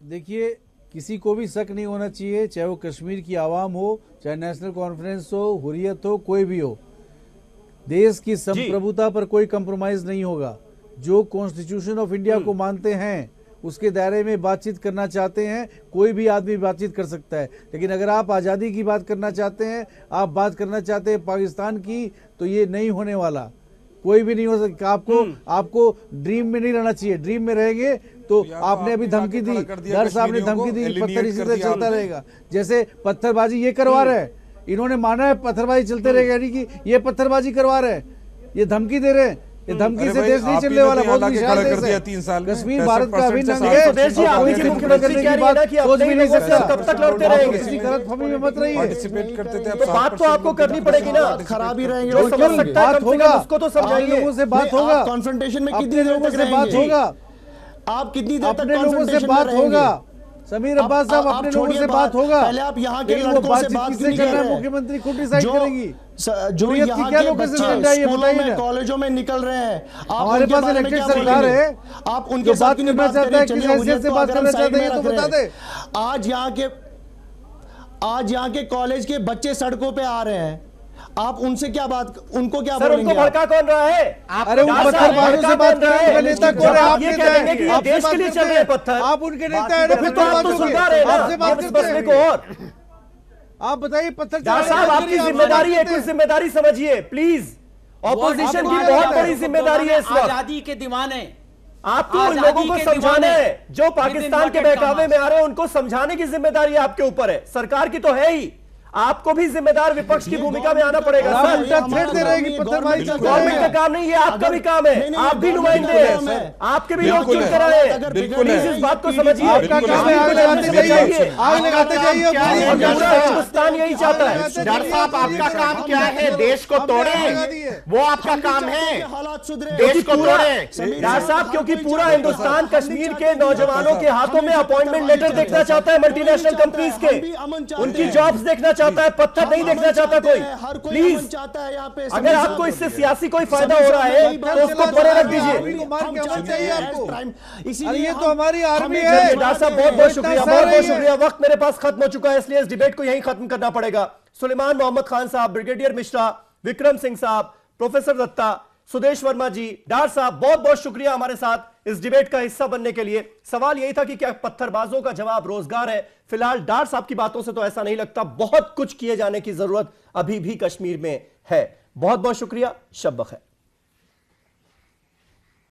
देखिए किसी को भी शक नहीं होना चाहिए, चाहे वो कश्मीर की आवाम हो, चाहे नेशनल कॉन्फ्रेंस हो, हुर्रियत हो, कोई भी हो, देश की संप्रभुता पर कोई कंप्रोमाइज नहीं होगा। जो कॉन्स्टिट्यूशन ऑफ इंडिया को मानते हैं उसके दायरे में बातचीत करना चाहते हैं, कोई भी आदमी बातचीत कर सकता है। लेकिन अगर आप आज़ादी की बात करना चाहते हैं, आप बात करना चाहते हैं पाकिस्तान की, तो ये नहीं होने वाला, कोई भी नहीं हो सकता। आपको ड्रीम में नहीं रहना चाहिए। ड्रीम में रहेंगे तो आपने अभी धमकी दी, डर साहब ने धमकी दी, पत्थर इसी तरह चलता रहेगा। जैसे पत्थरबाजी ये करवा रहे हैं, इन्होंने माना है पत्थरबाजी चलते रहेगा, यानी कि ये पत्थरबाजी करवा रहे हैं, ये धमकी दे रहे हैं। ये धमकी से देश नहीं चलने वाला। बहुत विशाल देश है, 3 साल कश्मीर भारत का अभिन्न अंग है। मुख्यमंत्री की बात सोच भी नहीं सकता। कब तक लड़ते रहेंगे? किसी गलतफहमी में मत रहिए। पार्टिसिपेट करते थे, बात तो आपको करनी पड़ेगी ना, खराब ही रहेंगे। जो समझ सकता है बात होगा, उसको तो समझाइए। लोगों से बात होगा, कॉन्फ्रंटेशन में अपने कितनी देर लोगों तक से बात रहेंगे? होगा, आप कितनी देर तक अपने लोगों से confrontation में बात रहेंगे? होगा। समीर अब्बास साहब, अपने लोगों से बात होगा। पहले आप यहाँ के लेकिन वो लड़कों से बातचीत बात किससे नहीं कर कर रहे हैं? रहे। मुख्यमंत्री खुद डिसाइड करेगी। जो हुर्रियत की यहाँ क्या के लोकेशन बच्चे एजेंडा है ये स्कूलों बताइए में, ना। कॉलेजों में निकल रहे हैं, आप हमारे उनके पास बारे में इलेक्टेड क्या सरकार बोलेंगे? है, आप जो उनके बात साथ करना चाहता है, किस हैसियत से बात करना चाहते हैं, ये तो बता दे। आज यहाँ के कॉलेज के बच्चे सड़कों पे आ रहे हैं, आप उनसे क्या बात, उनको क्या सर, बोलेंगे? उनको भड़का कौन रहा है? अरे उन पत्थरबाजों से बात करें, उनका नेता कौन है? आप ये नेता कहेंगे कि हैं, ये आपसे देश बात के लिए करते चल रहे हैं हैं। पत्थर। आप उनके नेता हैं, फिर तो आप तो सुनता रहे ना, आपसे बात इस करते मसले हैं। को। और आप बताइए, पत्थर डॉक्टर साहब, आपकी जिम्मेदारी है, कुछ जिम्मेदारी समझिए प्लीज। ऑपोजिशन की बहुत बड़ी जिम्मेदारी है इस वक्त। आजादी के दीवाने, आपको उन लोगों को समझाना है जो पाकिस्तान के बहकावे में आ रहे हैं, उनको समझाने की जिम्मेदारी आपके ऊपर है, सरकार की तो है ही। आपको भी जिम्मेदार विपक्ष की भूमिका में आना पड़ेगा। सर, गवर्नमेंट का काम नहीं है, आपका भी काम है। आप भी नुमाइंदे हैं, आपके भी लोग चुन कर आए हैं। प्लीज इस बात को समझिए। आपका काम है, आग लगाते जाइए, आग लगाते जाइए। हिंदुस्तान यही चाहता है। डॉक्टर साहब, आपका काम क्या है? देश को तोड़े, वो आपका काम है। देश को तोड़े डॉक्टर साहब, क्योंकि पूरा हिंदुस्तान कश्मीर के नौजवानों के हाथों में अपॉइंटमेंट लेटर देखना चाहता है, मल्टीनेशनल कंपनीज के, उनकी जॉब्स देखना चाहता है, पत्थर नहीं देखना चाहता कोई। प्लीज, अगर आपको इससे सियासी कोई फायदा हो रहा है तो उसको परे रख दीजिए। ये तो हमारी आर्मी है। डॉक्टर साहब, बहुत बहुत शुक्रिया, बहुत बहुत शुक्रिया। वक्त मेरे पास खत्म हो चुका है, इसलिए इस डिबेट को यहीं खत्म करना पड़ेगा। सुलेमान मोहम्मद खान साहब, ब्रिगेडियर मिश्रा, विक्रम सिंह साहब, प्रोफेसर दत्ता, सुदेश वर्मा जी, डार साहब, बहुत बहुत शुक्रिया हमारे साथ इस डिबेट का हिस्सा बनने के लिए। सवाल यही था कि क्या पत्थरबाजों का जवाब रोजगार है? फिलहाल डार साहब की बातों से तो ऐसा नहीं लगता। बहुत कुछ किए जाने की जरूरत अभी भी कश्मीर में है। बहुत बहुत शुक्रिया। शब बखैर।